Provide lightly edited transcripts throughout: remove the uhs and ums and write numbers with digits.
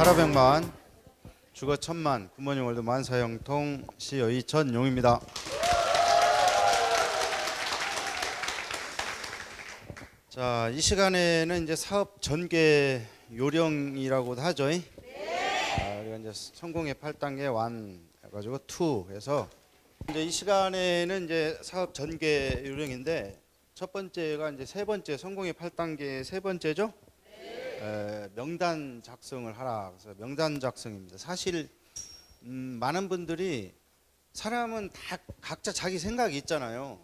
하라백만 주거 천만 굿모닝 월드 만사형통 CEO 이전용입니다. 자, 이 시간에는 이제 사업 전개 요령이라고도 하죠. 우리가 이제 성공의 8단계 1 해가지고 2 해서 이제 이 시간에는 이제 사업 전개 요령인데 첫 번째가 이제 세 번째 성공의 8단계 세 번째죠. 명단 작성을 하라. 그래서 명단 작성입니다. 사실 많은 분들이 사람은 다 각자 자기 생각이 있잖아요.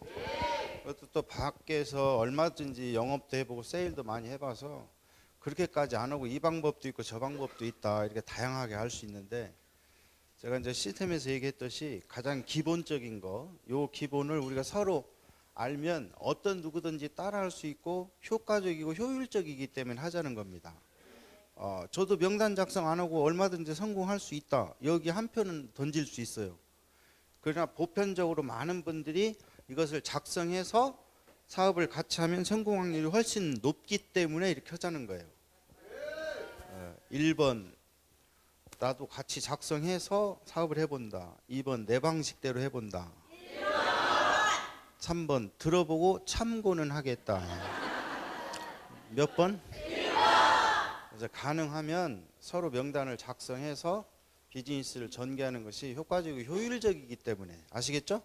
그것도 또 밖에서 얼마든지 영업도 해보고 세일도 많이 해봐서 그렇게까지 안 하고 이 방법도 있고 저 방법도 있다 이렇게 다양하게 할 수 있는데 제가 이제 시스템에서 얘기했듯이 가장 기본적인 거, 요 기본을 우리가 서로 알면 어떤 누구든지 따라할 수 있고 효과적이고 효율적이기 때문에 하자는 겁니다. 저도 명단 작성 안 하고 얼마든지 성공할 수 있다. 여기 한 표는 던질 수 있어요. 그러나 보편적으로 많은 분들이 이것을 작성해서 사업을 같이 하면 성공 확률이 훨씬 높기 때문에 이렇게 하자는 거예요. 1번 나도 같이 작성해서 사업을 해본다. 2번 내 방식대로 해본다. 3번 들어보고 참고는 하겠다. 몇 번? 그래서 가능하면 서로 명단을 작성해서 비즈니스를 전개하는 것이 효과적이고 효율적이기 때문에 아시겠죠?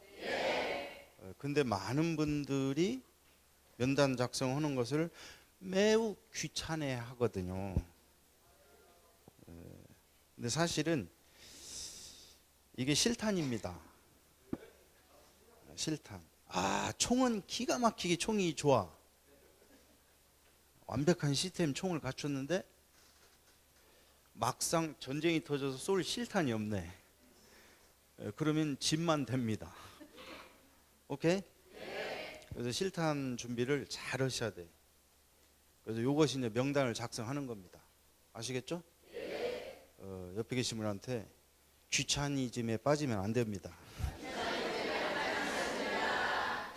근데 많은 분들이 명단 작성하는 것을 매우 귀찮아 하거든요. 근데 사실은 이게 실탄입니다. 실탄. 총은 기가 막히게 총이 좋아. 완벽한 시스템 총을 갖췄는데 막상 전쟁이 터져서 쏠 실탄이 없네. 그러면 집만 됩니다. 오케이? 그래서 실탄 준비를 잘 하셔야 돼. 그래서 이것이 이제 명단을 작성하는 겁니다. 아시겠죠? 옆에 계신 분한테 귀차니즘에 빠지면 안 됩니다.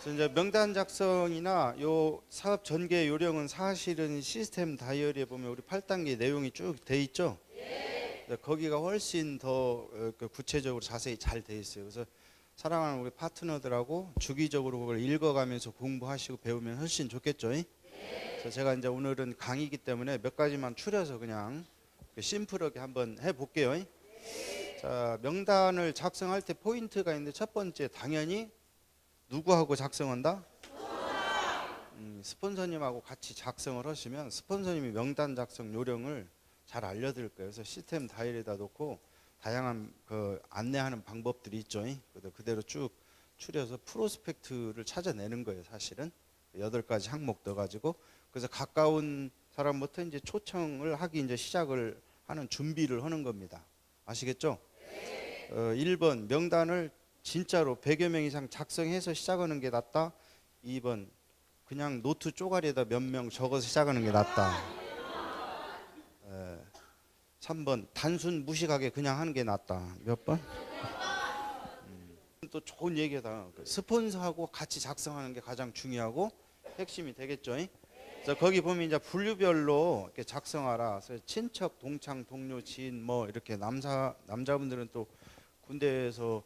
그래서 이제 명단 작성이나 요 사업 전개 요령은 사실은 시스템 다이어리에 보면 우리 8단계 내용이 쭉 돼 있죠. 거기가 훨씬 더 구체적으로 자세히 잘 돼 있어요. 그래서 사랑하는 우리 파트너들하고 주기적으로 그걸 읽어가면서 공부하시고 배우면 훨씬 좋겠죠. 그래서 제가 이제 오늘은 강의이기 때문에 몇 가지만 추려서 그냥 심플하게 한번 해볼게요. 자, 명단을 작성할 때 포인트가 있는데 첫 번째 당연히 누구하고 작성한다? 스폰서님하고 같이 작성을 하시면 스폰서님이 명단 작성 요령을 잘 알려드릴 거예요. 그래서 시스템 다이어리에다 놓고 다양한 안내하는 방법들이 있죠. 그대로 쭉 추려서 프로스펙트를 찾아내는 거예요. 사실은 8가지 항목 넣어가지고 그래서 가까운 사람부터 이제 초청을 하기 이제 시작을 하는 준비를 하는 겁니다. 아시겠죠? 1번 명단을 진짜로 100여 명 이상 작성해서 시작하는 게 낫다. 2번 그냥 노트 쪼가리에다 몇 명 적어서 시작하는 게 낫다. 3번 단순 무식하게 그냥 하는 게 낫다. 몇 번? 또 좋은 얘기다. 스폰서하고 같이 작성하는 게 가장 중요하고 핵심이 되겠죠. 그래서 거기 보면 이제 분류별로 이렇게 작성하라. 그래서 친척, 동창, 동료, 지인 뭐 이렇게 남자분들은 또 군대에서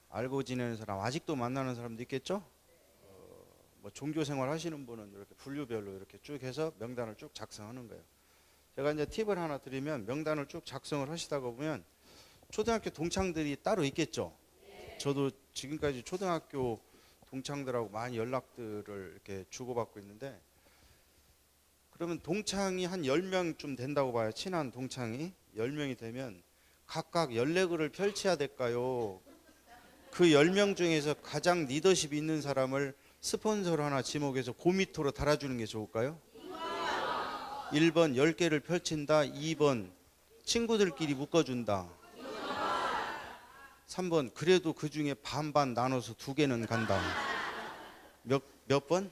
알고 지내는 사람 아직도 만나는 사람도 있겠죠. 뭐 종교 생활 하시는 분은 이렇게 분류별로 이렇게 쭉 해서 명단을 쭉 작성하는 거예요. 제가 이제 팁을 하나 드리면 명단을 쭉 작성을 하시다가 보면 초등학교 동창들이 따로 있겠죠. 저도 지금까지 초등학교 동창들하고 많이 연락들을 이렇게 주고받고 있는데 그러면 동창이 한 10명쯤 된다고 봐요. 친한 동창이 10명이 되면 각각 14글을 펼쳐야 될까요? 그 10명 중에서 가장 리더십 있는 사람을 스폰서로 하나 지목해서 그 밑으로 달아주는 게 좋을까요? 1번 10개를 펼친다. 2번 친구들끼리 묶어준다. 3번 그래도 그 중에 반반 나눠서 2개는 간다. 몇 번?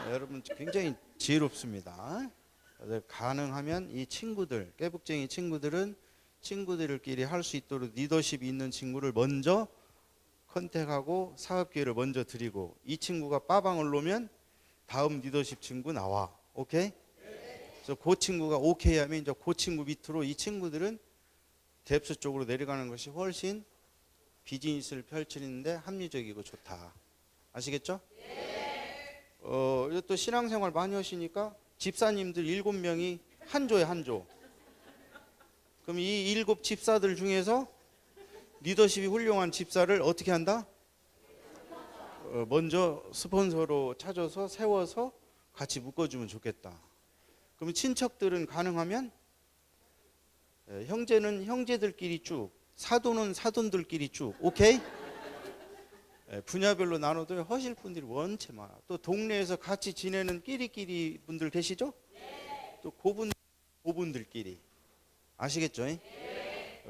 여러분 굉장히 지혜롭습니다. 가능하면 이 친구들, 깨북쟁이 친구들은 친구들끼리 할 수 있도록 리더십이 있는 친구를 먼저 컨택하고 사업 기회를 먼저 드리고 이 친구가 빠방을 놓으면 다음 리더십 친구 나와. 오케이? 그래서 그 친구가 오케이 하면 이제 그 친구 밑으로 이 친구들은 뎁스 쪽으로 내려가는 것이 훨씬 비즈니스를 펼치는데 합리적이고 좋다. 아시겠죠? 또 신앙생활 많이 하시니까 집사님들 7명이 한 조에 한 조. 그럼 이 7 집사들 중에서 리더십이 훌륭한 집사를 어떻게 한다? 먼저 스폰서로 찾아서 세워서 같이 묶어주면 좋겠다. 그럼 친척들은 가능하면 형제는 형제들끼리 쭉, 사돈은 사돈들끼리 쭉, 오케이? 분야별로 나눠도 하실 분들이 원체 많아. 또 동네에서 같이 지내는 끼리끼리 분들 계시죠? 또 고분들끼리. 아시겠죠?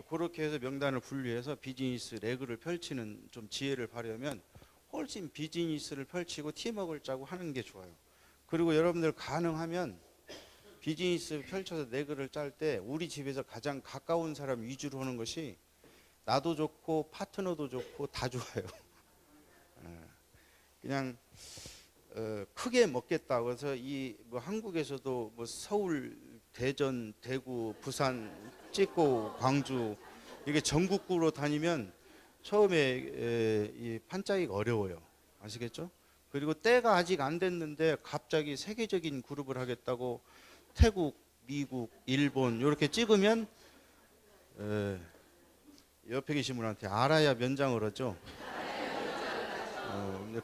그렇게 해서 명단을 분류해서 비즈니스 레그를 펼치는 좀 지혜를 발휘하면 훨씬 비즈니스를 펼치고 팀워크를 짜고 하는 게 좋아요. 그리고 여러분들 가능하면 비즈니스 펼쳐서 레그를 짤 때 우리 집에서 가장 가까운 사람 위주로 하는 것이 나도 좋고 파트너도 좋고 다 좋아요. 그냥 크게 먹겠다. 그래서 이 뭐 한국에서도 뭐 서울, 대전, 대구, 부산 찍고 광주 이게 전국구로 다니면 처음에 이 판짜기가 어려워요. 아시겠죠? 그리고 때가 아직 안 됐는데 갑자기 세계적인 그룹을 하겠다고 태국, 미국, 일본 이렇게 찍으면 옆에 계신 분한테 알아야 면장을 하죠.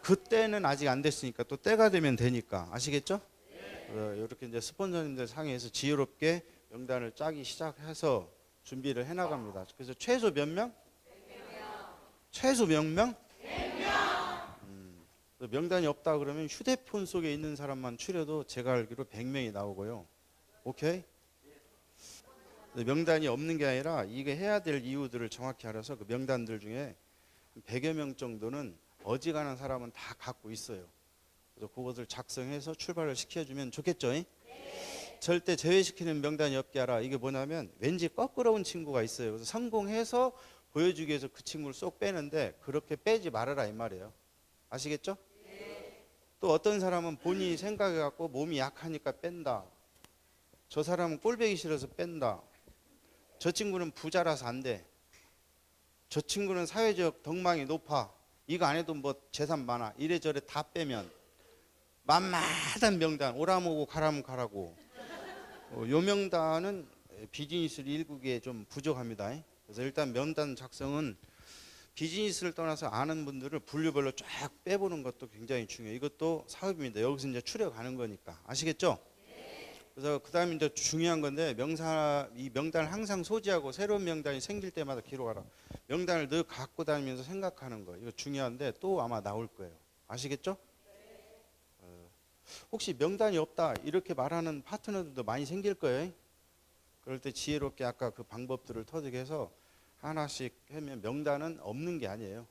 그때는 아직 안 됐으니까 또 때가 되면 되니까. 아시겠죠? 이렇게 이제 스폰서님들 상에서 지혜롭게 명단을 짜기 시작해서 준비를 해나갑니다. 그래서 최소 몇 명? 100명. 최소 몇 명? 100명. 명단이 없다 그러면 휴대폰 속에 있는 사람만 추려도 제가 알기로 100명이 나오고요. 오케이? 명단이 없는 게 아니라 이게 해야 될 이유들을 정확히 알아서 그 명단들 중에 100여 명 정도는 어지간한 사람은 다 갖고 있어요. 그래서 그것을 작성해서 출발을 시켜주면 좋겠죠? 절대 제외시키는 명단이 없게 하라. 이게 뭐냐면 왠지 거꾸러운 친구가 있어요. 그래서 성공해서 보여주기 위해서 그 친구를 쏙 빼는데 그렇게 빼지 말아라 이 말이에요. 아시겠죠? 또 어떤 사람은 본인이 생각해갖고 몸이 약하니까 뺀다. 저 사람은 꼴배기 싫어서 뺀다. 저 친구는 부자라서 안 돼. 저 친구는 사회적 덕망이 높아. 이거 안 해도 뭐 재산 많아. 이래저래 다 빼면 만마단 명단 오라모고 가라면 가라고. 요 명단은 비즈니스를 일구기에 좀 부족합니다. 그래서 일단 명단 작성은 비즈니스를 떠나서 아는 분들을 분류별로 쫙 빼보는 것도 굉장히 중요해요. 이것도 사업입니다. 여기서 이제 추려가는 거니까. 아시겠죠? 그래서 그 다음에 이제 중요한 건데 이 명단을 항상 소지하고 새로운 명단이 생길 때마다 기록하라. 명단을 늘 갖고 다니면서 생각하는 거. 이거 중요한데 또 아마 나올 거예요. 아시겠죠? 혹시 명단이 없다 이렇게 말하는 파트너들도 많이 생길 거예요. 그럴 때 지혜롭게 아까 그 방법들을 터득해서 하나씩 하면 명단은 없는 게 아니에요.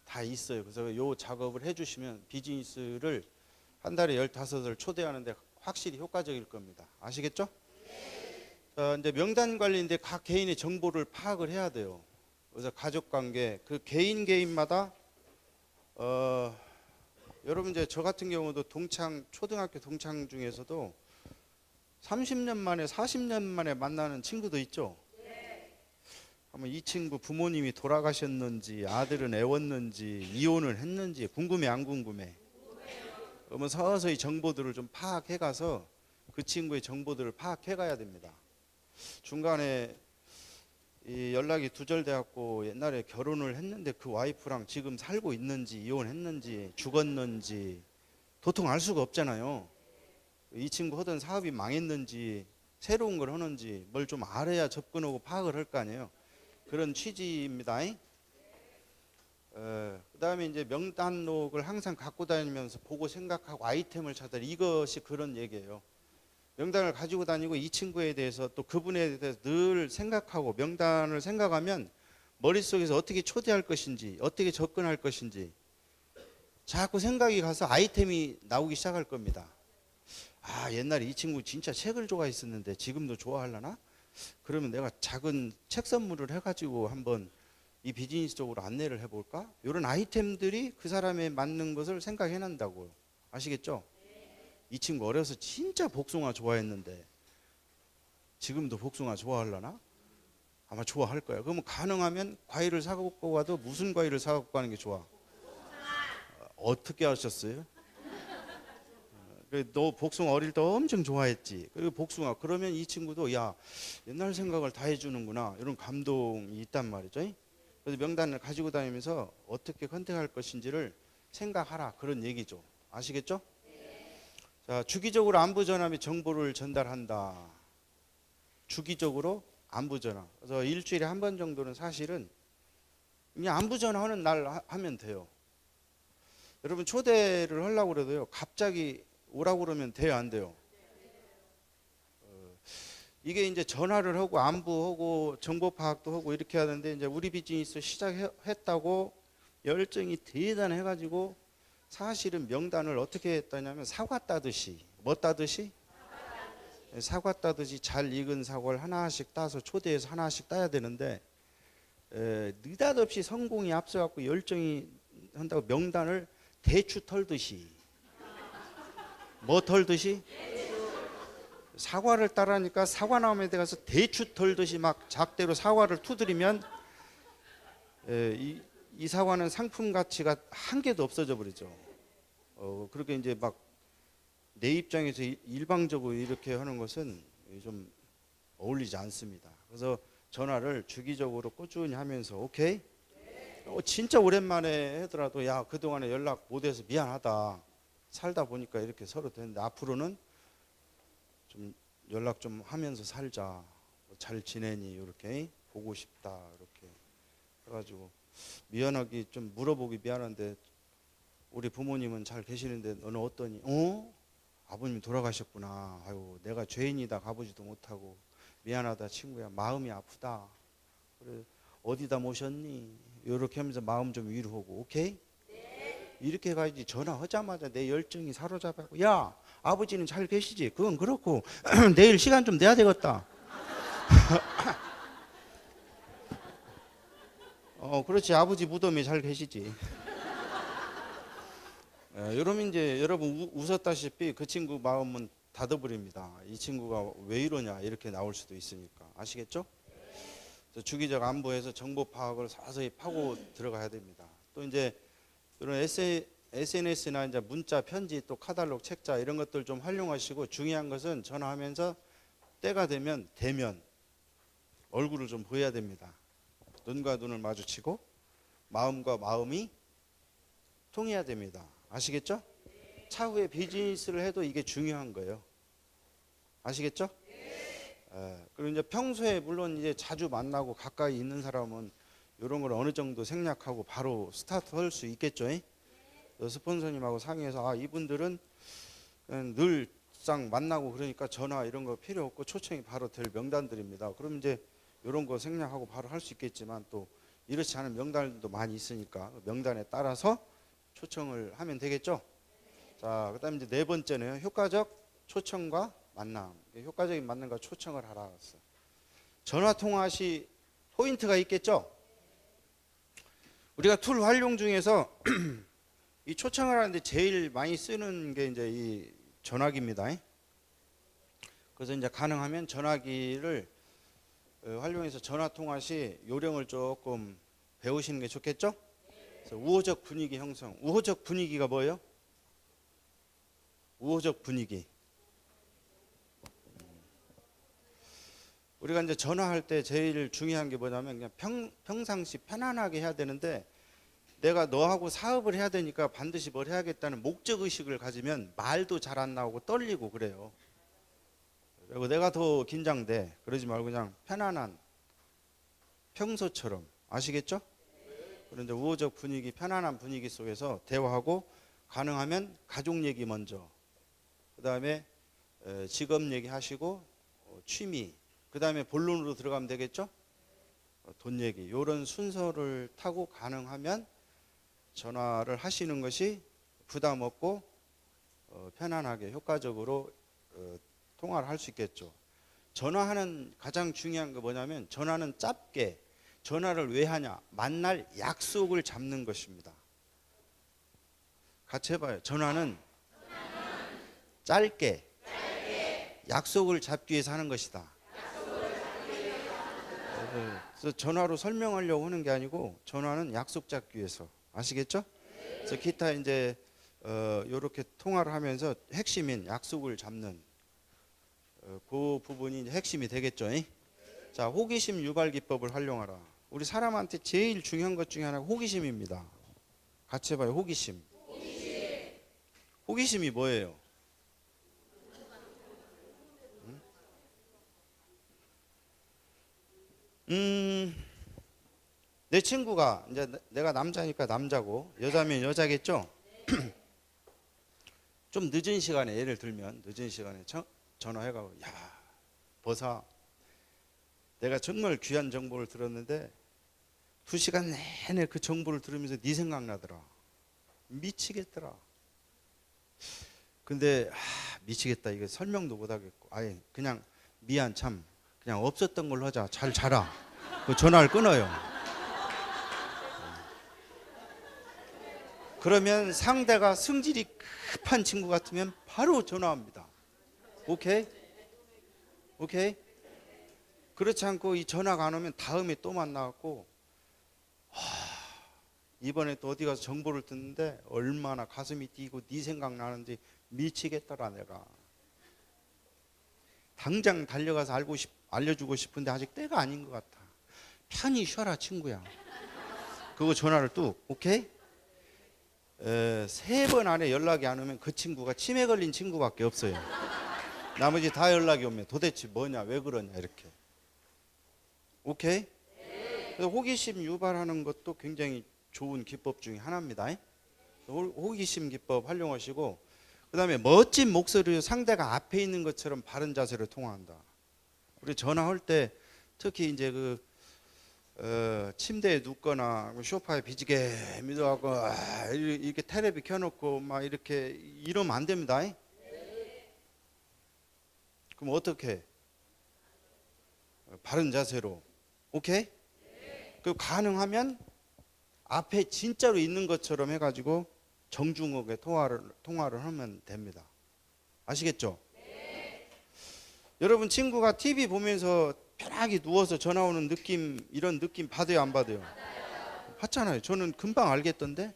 다 있어요. 그래서 요 작업을 해주시면 비즈니스를 한 달에 15을 초대하는데 확실히 효과적일 겁니다. 아시겠죠? 이제 명단 관리인데 각 개인의 정보를 파악을 해야 돼요. 그래서 가족관계 그 개인마다 여러분 이제 저 같은 경우도 초등학교 동창 중에서도 30년 만에 40년 만에 만나는 친구도 있죠. 한번 이 친구 부모님이 돌아가셨는지 아들은 애웠는지 이혼을 했는지 궁금해 안 궁금해? 그러면 서서히 정보들을 좀 파악해 가서 그 친구의 정보들을 파악해 가야 됩니다. 중간에 이 연락이 두절돼갖고 옛날에 결혼을 했는데 그 와이프랑 지금 살고 있는지 이혼했는지 죽었는지 도통 알 수가 없잖아요. 이 친구 하던 사업이 망했는지 새로운 걸 하는지 뭘 좀 알아야 접근하고 파악을 할 거 아니에요. 그런 취지입니다. 그 다음에 이제 명단록을 항상 갖고 다니면서 보고 생각하고 아이템을 찾아라. 이것이 그런 얘기예요. 명단을 가지고 다니고 이 친구에 대해서 또 그분에 대해서 늘 생각하고 명단을 생각하면 머릿속에서 어떻게 초대할 것인지 어떻게 접근할 것인지 자꾸 생각이 가서 아이템이 나오기 시작할 겁니다. 아, 옛날에 이 친구 진짜 책을 좋아했었는데 지금도 좋아하려나? 그러면 내가 작은 책 선물을 해가지고 한번 이 비즈니스 쪽으로 안내를 해볼까? 이런 아이템들이 그 사람에 맞는 것을 생각해낸다고요. 아시겠죠? 이 친구 어려서 진짜 복숭아 좋아했는데 지금도 복숭아 좋아하려나? 아마 좋아할 거야. 그러면 가능하면 과일을 사갖고 가도 무슨 과일을 사갖고 가는 게 좋아? 어떻게 하셨어요? 너 복숭아 어릴 때 엄청 좋아했지. 그리고 복숭아 그러면 이 친구도 야 옛날 생각을 다 해주는구나 이런 감동이 있단 말이죠. 그래서 명단을 가지고 다니면서 어떻게 선택할 것인지를 생각하라 그런 얘기죠. 아시겠죠? 자, 주기적으로 안부 전화 및 정보를 전달한다. 주기적으로 안부 전화. 그래서 일주일에 한 번 정도는 사실은 그냥 안부 전화하는 날 하면 돼요. 여러분 초대를 하려고 그래도요. 갑자기 오라고 그러면 돼요, 안 돼요? 이게 이제 전화를 하고 안부하고 정보 파악도 하고 이렇게 하는데 이제 우리 비즈니스 시작했다고 열정이 대단해가지고 사실은 명단을 어떻게 했다냐면 사과 따듯이 뭐 따듯이? 사과 따듯이 잘 익은 사과를 하나씩 따서 초대해서 하나씩 따야 되는데 느닷없이 성공이 앞서갖고 열정이 한다고 명단을 대추 털듯이 뭐 털듯이? 사과를 따라니까 사과나무에 가서 대추 털듯이 막 작대로 사과를 투드리면 이 사과는 상품 가치가 한 개도 없어져 버리죠. 그렇게 이제 막 내 입장에서 일방적으로 이렇게 하는 것은 좀 어울리지 않습니다. 그래서 전화를 주기적으로 꾸준히 하면서 오케이? 진짜 오랜만에 하더라도 야 그동안에 연락 못해서 미안하다. 살다 보니까 이렇게 서로 되는데 앞으로는 좀 연락 좀 하면서 살자. 잘 지내니 이렇게 보고 싶다 이렇게 해가지고 미안하기 좀 물어보기 미안한데 우리 부모님은 잘 계시는데 너는 어떠니? 아버님 돌아가셨구나. 아유 내가 죄인이다 가보지도 못하고 미안하다 친구야 마음이 아프다. 그래 어디다 모셨니? 이렇게 하면서 마음 좀 위로하고 오케이? 이렇게 가야지. 전화하자마자 내 열정이 사로잡아고 야 아버지는 잘 계시지? 그건 그렇고 내일 시간 좀 내야 되겠다. 그렇지 아버지 무덤에 잘 계시지. 여러분 이제 여러분 웃었다시피 그 친구 마음은 닫아버립니다. 이 친구가 왜 이러냐 이렇게 나올 수도 있으니까 아시겠죠? 주기적 안부에서 정보 파악을 서서히 파고 들어가야 됩니다. 또 이제 이런 SNS나 이제 문자, 편지, 또 카탈로그, 책자 이런 것들 좀 활용하시고 중요한 것은 전화하면서 때가 되면 대면 얼굴을 좀 보여야 됩니다. 눈과 눈을 마주치고 마음과 마음이 통해야 됩니다. 아시겠죠? 차후에 비즈니스를 해도 이게 중요한 거예요. 아시겠죠? 그리고 이제 평소에 물론 이제 자주 만나고 가까이 있는 사람은 이런 걸 어느 정도 생략하고 바로 스타트 할 수 있겠죠. 스폰서님하고 상의해서 이분들은 늘상 만나고 그러니까 전화 이런 거 필요 없고 초청이 바로 될 명단들입니다. 그럼 이제 이런 거 생략하고 바로 할 수 있겠지만 또 이렇지 않은 명단들도 많이 있으니까 명단에 따라서 초청을 하면 되겠죠. 자, 그다음에 이제 네 번째는 효과적 초청과 만남. 효과적인 만남과 초청을 하라. 전화 통화 시 포인트가 있겠죠. 우리가 툴 활용 중에서 이 초청을 하는데 제일 많이 쓰는 게 이제 이 전화기입니다. 그래서 이제 가능하면 전화기를 활용해서 전화 통화 시 요령을 조금 배우시는 게 좋겠죠. 그래서 우호적 분위기 형성. 우호적 분위기가 뭐예요? 우호적 분위기. 우리가 이제 전화할 때 제일 중요한 게 뭐냐면 그냥 평상시 편안하게 해야 되는데 내가 너하고 사업을 해야 되니까 반드시 뭘 해야겠다는 목적 의식을 가지면 말도 잘 안 나오고 떨리고 그래요. 그리고 내가 더 긴장돼. 그러지 말고 그냥 편안한 평소처럼. 아시겠죠? 그런데 우호적 분위기, 편안한 분위기 속에서 대화하고 가능하면 가족 얘기 먼저. 그 다음에 직업 얘기 하시고 취미. 그 다음에 본론으로 들어가면 되겠죠? 돈 얘기. 이런 순서를 타고 가능하면 전화를 하시는 것이 부담 없고 편안하게 효과적으로 통화를 할 수 있겠죠. 전화하는 가장 중요한 거 뭐냐면 전화는 짧게. 전화를 왜 하냐? 만날 약속을 잡는 것입니다. 같이 해봐요. 전화는 짧게 약속을 잡기 위해서 하는 것이다. 그래서 전화로 설명하려고 하는 게 아니고 전화는 약속 잡기 위해서. 아시겠죠? 그래서 기타 이제 이렇게 통화를 하면서 핵심인 약속을 잡는 그 부분이 이제 핵심이 되겠죠. 자, 호기심 유발 기법을 활용하라. 우리 사람한테 제일 중요한 것 중에 하나가 호기심입니다. 같이 해봐요. 호기심. 호기심이 뭐예요? 내 친구가 이제 내가 남자니까 남자고 여자면 여자겠죠? 좀 늦은 시간에 예를 들면 늦은 시간에 전화해가고 야 버사 내가 정말 귀한 정보를 들었는데 2시간 내내 그 정보를 들으면서 네 생각나더라. 미치겠더라. 근데 미치겠다. 이거 설명도 못하겠고 아예 그냥 미안 참 그냥 없었던 걸로 하자. 잘 자라. 그 전화를 끊어요. 그러면 상대가 성질이 급한 친구 같으면 바로 전화합니다. 오케이? 오케이? 그렇지 않고 이 전화가 안 오면 다음에 또 만나갖고 이번에 또 어디 가서 정보를 듣는데 얼마나 가슴이 뛰고 네 생각나는지 미치겠더라 내가. 당장 달려가서 알려주고 싶은데 아직 때가 아닌 것 같아. 편히 쉬어라 친구야. 그거 전화를 뚝. 오케이? 3번 안에 연락이 안 오면 그 친구가 치매 걸린 친구밖에 없어요. 나머지 다 연락이 오면 도대체 뭐냐 왜 그러냐 이렇게. 오케이? 그래서 호기심 유발하는 것도 굉장히 좋은 기법 중에 하나입니다. 호기심 기법 활용하시고 그 다음에 멋진 목소리로 상대가 앞에 있는 것처럼 바른 자세로 통화한다. 우리 전화할 때 특히 이제 침대에 눕거나 소파에 비지게 미도하고 이렇게 테레비 켜놓고 막 이렇게 이러면 안 됩니다. 그럼 어떻게 해? 바른 자세로. 오케이? 그 가능하면 앞에 진짜로 있는 것처럼 해가지고 정중하게 통화를 하면 됩니다. 아시겠죠? 여러분 친구가 TV 보면서 편하게 누워서 전화 오는 느낌 이런 느낌 받아요 안 받아요? 받잖아요. 저는 금방 알겠던데.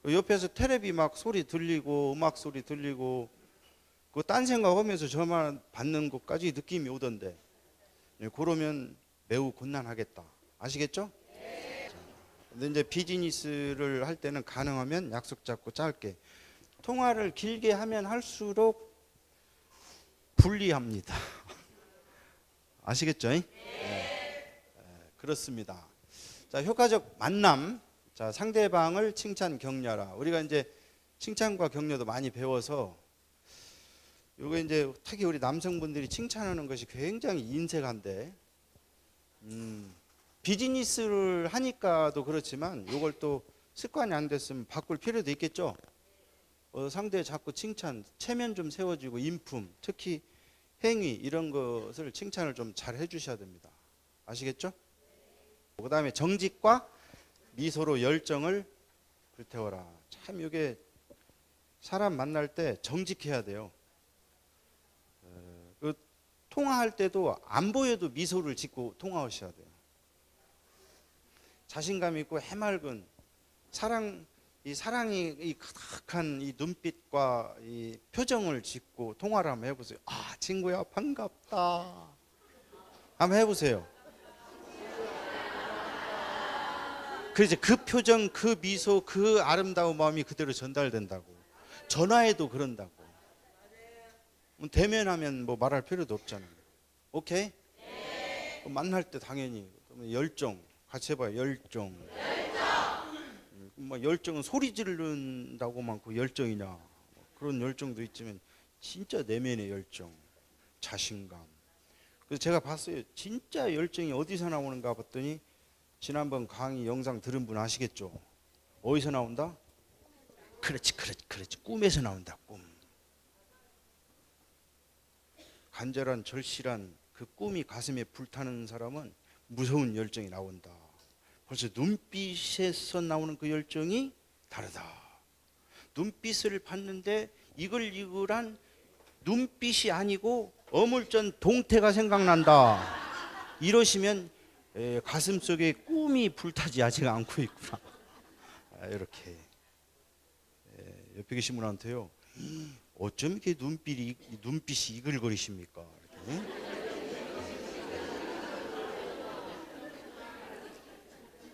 옆에서 테레비 막 소리 들리고 음악 소리 들리고 그 딴 생각하면서 전화 받는 것까지 느낌이 오던데. 그러면 매우 곤란하겠다. 아시겠죠? 근데 이제 비즈니스를 할 때는 가능하면 약속 잡고 짧게. 통화를 길게 하면 할수록 불리합니다. 아시겠죠? 그렇습니다. 자, 효과적 만남. 자, 상대방을 칭찬 격려하라. 우리가 이제 칭찬과 격려도 많이 배워서 요거 이제 특히 우리 남성분들이 칭찬하는 것이 굉장히 인색한데 비즈니스를 하니까도 그렇지만 요걸 또 습관이 안 됐으면 바꿀 필요도 있겠죠. 상대 자꾸 칭찬, 체면 좀 세워지고 인품, 특히 행위 이런 것을 칭찬을 좀 잘 해주셔야 됩니다. 아시겠죠? 그 다음에 정직과 미소로 열정을 불태워라. 참 이게 사람 만날 때 정직해야 돼요. 통화할 때도 안 보여도 미소를 짓고 통화하셔야 돼요. 자신감 있고 해맑은 사랑이 가득한 이 눈빛과 이 표정을 짓고 통화를 한번 해보세요. 아, 친구야 반갑다. 한번 해보세요. 그래서 그 표정, 그 미소, 그 아름다운 마음이 그대로 전달된다고. 전화해도 그런다고. 대면하면 뭐 말할 필요도 없잖아요. 오케이? 만날 때 당연히 열정. 같이 해봐요. 열정. 열정은 소리 지른다고만 그 열정이냐. 그런 열정도 있지만 진짜 내면의 열정, 자신감. 그래서 제가 봤어요. 진짜 열정이 어디서 나오는가 봤더니 지난번 강의 영상 들은 분 아시겠죠? 어디서 나온다? 그렇지. 꿈에서 나온다. 꿈. 간절한 절실한 그 꿈이 가슴에 불타는 사람은 무서운 열정이 나온다. 벌써 눈빛에서 나오는 그 열정이 다르다. 눈빛을 봤는데 이글이글한 눈빛이 아니고 어물전 동태가 생각난다. 이러시면 가슴속에 꿈이 불타지 아직 않고 있구나. 이렇게 옆에 계신 분한테요. 어쩜 이렇게 눈빛이 이글거리십니까?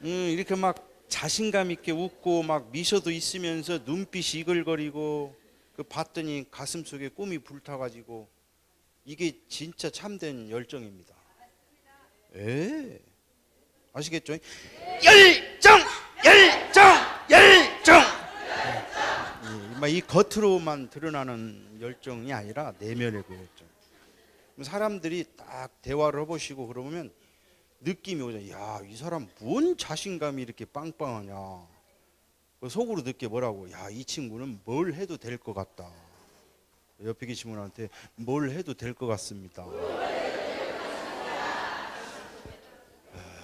이렇게 막 자신감 있게 웃고 막 미소도 있으면서 눈빛이 이글거리고 그 봤더니 가슴속에 꿈이 불타가지고 이게 진짜 참된 열정입니다. 예, 아시겠죠? 열정, 열정, 열정. 이 겉으로만 드러나는 열정이 아니라 내면의 그 열정. 사람들이 딱 대화를 해보시고 그러면 느낌이 오죠. 야, 이 사람 뭔 자신감이 이렇게 빵빵하냐. 속으로 느껴 뭐라고? 야, 이 친구는 뭘 해도 될 것 같다. 옆에 계신 분한테 뭘 해도 될 것 같습니다.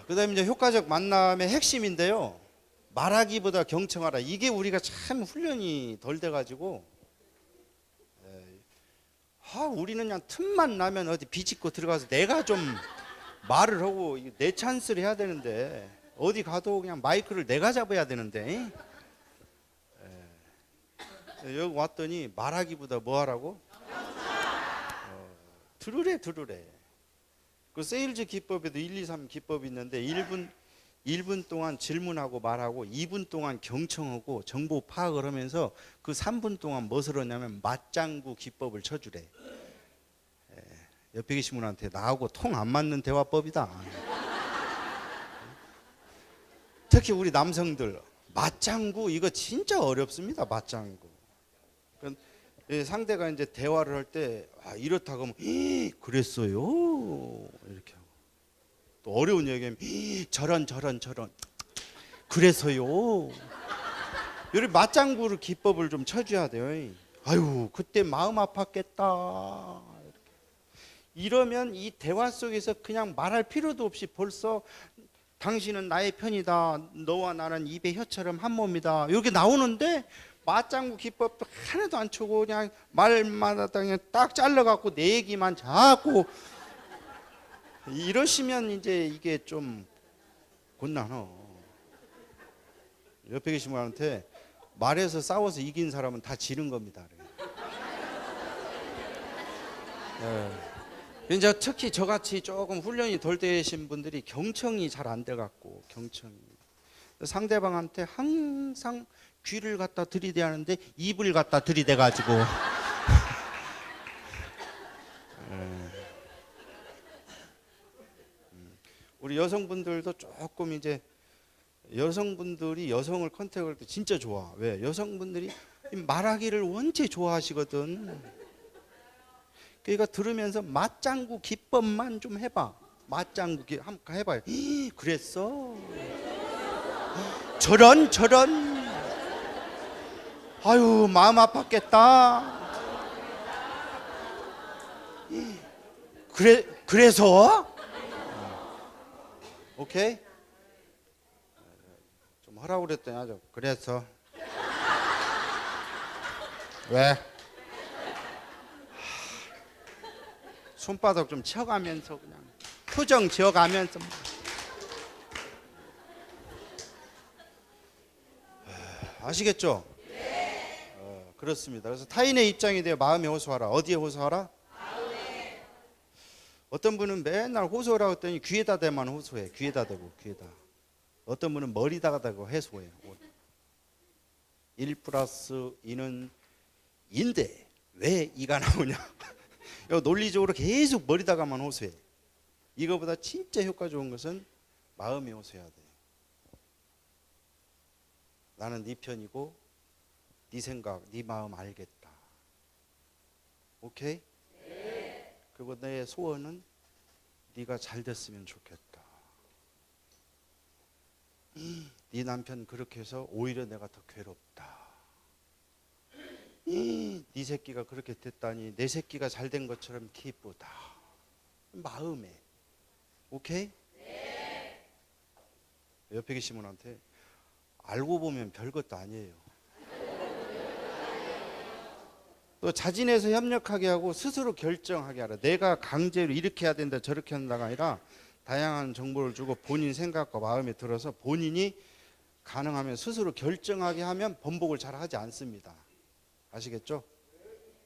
그다음에 이제 효과적 만남의 핵심인데요. 말하기보다 경청하라. 이게 우리가 참 훈련이 덜 돼가지고, 우리는 그냥 틈만 나면 어디 비집고 들어가서 내가 좀 말을 하고 내 찬스를 해야 되는데 어디 가도 그냥 마이크를 내가 잡아야 되는데 여기 왔더니 말하기보다 뭐 하라고? 들으래. 그 세일즈 기법에도 1, 2, 3 기법이 있는데 1분 동안 질문하고 말하고 2분 동안 경청하고 정보 파악을 하면서 그 3분 동안 무엇을 하냐면 맞장구 기법을 쳐주래. 옆에 계신 분한테 나하고 통 안 맞는 대화법이다. 특히 우리 남성들 맞장구 이거 진짜 어렵습니다. 맞장구. 상대가 이제 대화를 할 때 이렇다고 하면 그랬어요 이렇게 하고 또 어려운 얘기하면 저런 그래서요. 이런 맞장구 기법을 좀 쳐줘야 돼요. 아유 그때 마음 아팠겠다. 이러면 이 대화 속에서 그냥 말할 필요도 없이 벌써 당신은 나의 편이다. 너와 나는 입의 혀처럼 한 몸이다. 이렇게 나오는데 맞장구 기법도 하나도 안 쳐고 그냥 말마다 그냥 딱 잘라갖고 내 얘기만 자꾸 이러시면 이제 이게 좀 곤란해. 옆에 계신 분한테 말해서 싸워서 이긴 사람은 다 지는 겁니다. 이제 특히 저같이 조금 훈련이 덜 되신 분들이 경청이 잘 안 돼갖고 경청이 상대방한테 항상 귀를 갖다 들이대야 하는데 입을 갖다 들이대가지고 우리 여성분들도 조금 이제 여성분들이 여성을 컨택할 때 진짜 좋아. 왜? 여성분들이 말하기를 원체 좋아하시거든. 그러니까 들으면서 맞장구 기법만 좀 해봐. 맞장구 한번 해봐요. 그랬어? 저런 아유 마음 아팠겠다. 그래서 오케이 좀 하라고 그랬더니 아주 그래서 왜 손바닥 좀 쳐가면서 그냥 표정 지어가면서 아시겠죠? 그렇습니다. 그래서 타인의 입장이 되어 마음에 호소하라. 어디에 호소하라? 마음에. 어떤 분은 맨날 호소하라고 했더니 귀에다 대만 호소해. 귀에다 대고 귀에다. 어떤 분은 머리다가 대고 해소해. 1 플러스 2는 인데 왜 이가 나오냐. 논리적으로 계속 머리다가만 호소해. 이거보다 진짜 효과 좋은 것은 마음에 호소해야 돼. 나는 네 편이고 네 생각, 네 마음 알겠다. 오케이? 네. 그리고 내 소원은 네가 잘 됐으면 좋겠다. 네 남편 그렇게 해서 오히려 내가 더 괴롭다. 네 새끼가 그렇게 됐다니 내 새끼가 잘 된 것처럼 기쁘다. 마음에. 오케이? 네. 옆에 계신 분한테 알고 보면 별것도 아니에요. 또 자진해서 협력하게 하고 스스로 결정하게 하라. 내가 강제로 이렇게 해야 된다 저렇게 한다가 아니라 다양한 정보를 주고 본인 생각과 마음에 들어서 본인이 가능하면 스스로 결정하게 하면 번복을 잘 하지 않습니다. 아시겠죠?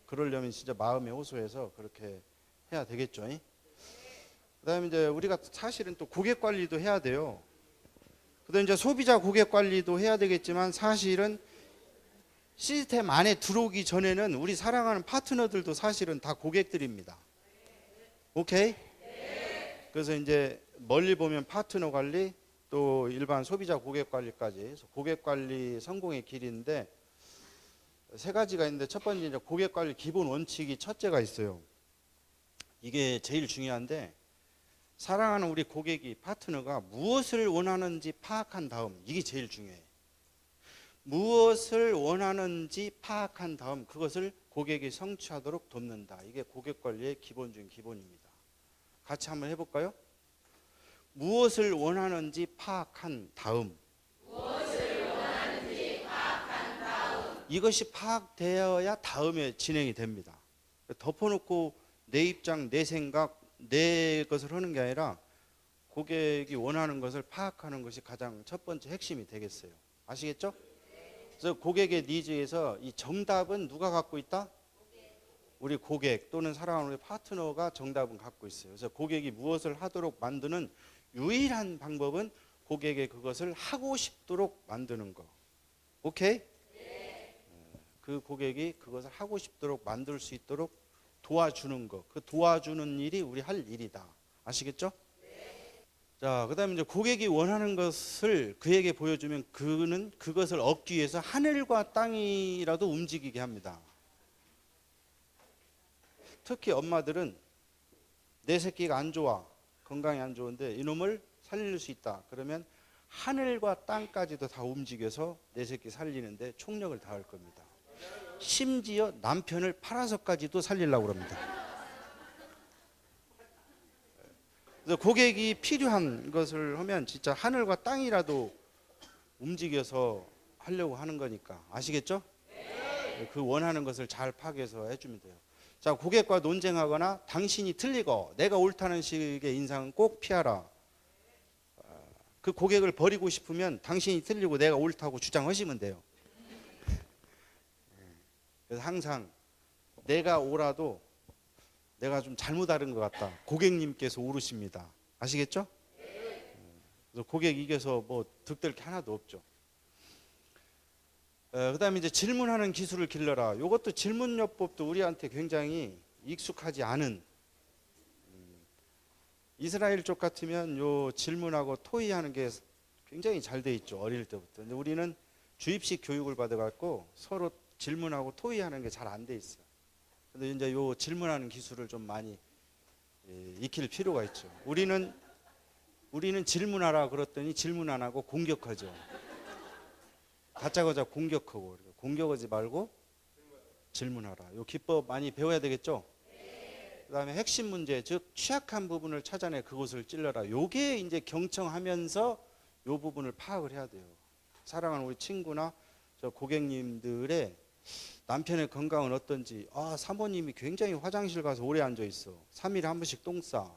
그러려면 진짜 마음에 호소해서 그렇게 해야 되겠죠. 그다음에 이제 우리가 사실은 또 고객 관리도 해야 돼요. 그다음에 이제 소비자 고객 관리도 해야 되겠지만 사실은 시스템 안에 들어오기 전에는 우리 사랑하는 파트너들도 사실은 다 고객들입니다. 오케이? 그래서 이제 멀리 보면 파트너 관리, 또 일반 소비자 고객 관리까지 고객 관리 성공의 길인데 세 가지가 있는데 첫 번째 이제 고객 관리 기본 원칙이 첫째가 있어요. 이게 제일 중요한데 사랑하는 우리 고객이 파트너가 무엇을 원하는지 파악한 다음 이게 제일 중요해요. 무엇을 원하는지 파악한 다음 그것을 고객이 성취하도록 돕는다. 이게 고객 관리의 기본 중 기본입니다. 같이 한번 해볼까요? 무엇을 원하는지 파악한 다음 이것이 파악되어야 다음에 진행이 됩니다. 덮어놓고 내 입장, 내 생각, 내 것을 하는 게 아니라 고객이 원하는 것을 파악하는 것이 가장 첫 번째 핵심이 되겠어요. 아시겠죠? 그래서 고객의 니즈에서 이 정답은 누가 갖고 있다? 우리 고객 또는 사랑하는 우리 파트너가 정답은 갖고 있어요. 그래서 고객이 무엇을 하도록 만드는 유일한 방법은 고객의 그것을 하고 싶도록 만드는 거. 오케이? 그 고객이 그것을 하고 싶도록 만들 수 있도록 도와주는 거. 그 도와주는 일이 우리 할 일이다. 아시겠죠? 자, 그다음에 이제 고객이 원하는 것을 그에게 보여주면 그는 그것을 얻기 위해서 하늘과 땅이라도 움직이게 합니다. 특히 엄마들은 내 새끼가 안 좋아, 건강이 안 좋은데 이놈을 살릴 수 있다. 그러면 하늘과 땅까지도 다 움직여서 내 새끼 살리는데 총력을 다할 겁니다. 심지어 남편을 팔아서까지도 살리려고 합니다. 그래서 고객이 필요한 것을 하면 진짜 하늘과 땅이라도 움직여서 하려고 하는 거니까. 아시겠죠? 그 원하는 것을 잘 파악해서 해주면 돼요. 자, 고객과 논쟁하거나 당신이 틀리고 내가 옳다는 식의 인상은 꼭 피하라. 그 고객을 버리고 싶으면 당신이 틀리고 내가 옳다고 주장하시면 돼요. 그래서 항상 내가 옳아도 내가 좀 잘못 알은 것 같다. 고객님께서 옳으십니다. 아시겠죠? 그래서 고객 이겨서 뭐 득될 게 하나도 없죠. 그다음에 이제 질문하는 기술을 길러라. 이것도 질문요법도 우리한테 굉장히 익숙하지 않은 이스라엘 쪽 같으면 요 질문하고 토의하는 게 굉장히 잘 돼 있죠. 어릴 때부터. 근데 우리는 주입식 교육을 받아갖고 서로 질문하고 토의하는 게 잘 안 돼 있어요. 근데 이제 요 질문하는 기술을 좀 많이 익힐 필요가 있죠. 우리는 질문하라 그랬더니 질문 안 하고 공격하죠. 다짜고짜 공격하고. 공격하지 말고 질문하라. 요 기법 많이 배워야 되겠죠? 그다음에 핵심 문제, 즉 취약한 부분을 찾아내 그것을 찔러라. 요게 이제 경청하면서 요 부분을 파악을 해야 돼요. 사랑하는 우리 친구나 저 고객님들의 남편의 건강은 어떤지. 아, 사모님이 굉장히 화장실 가서 오래 앉아 있어. 3일에 한 번씩 똥 싸.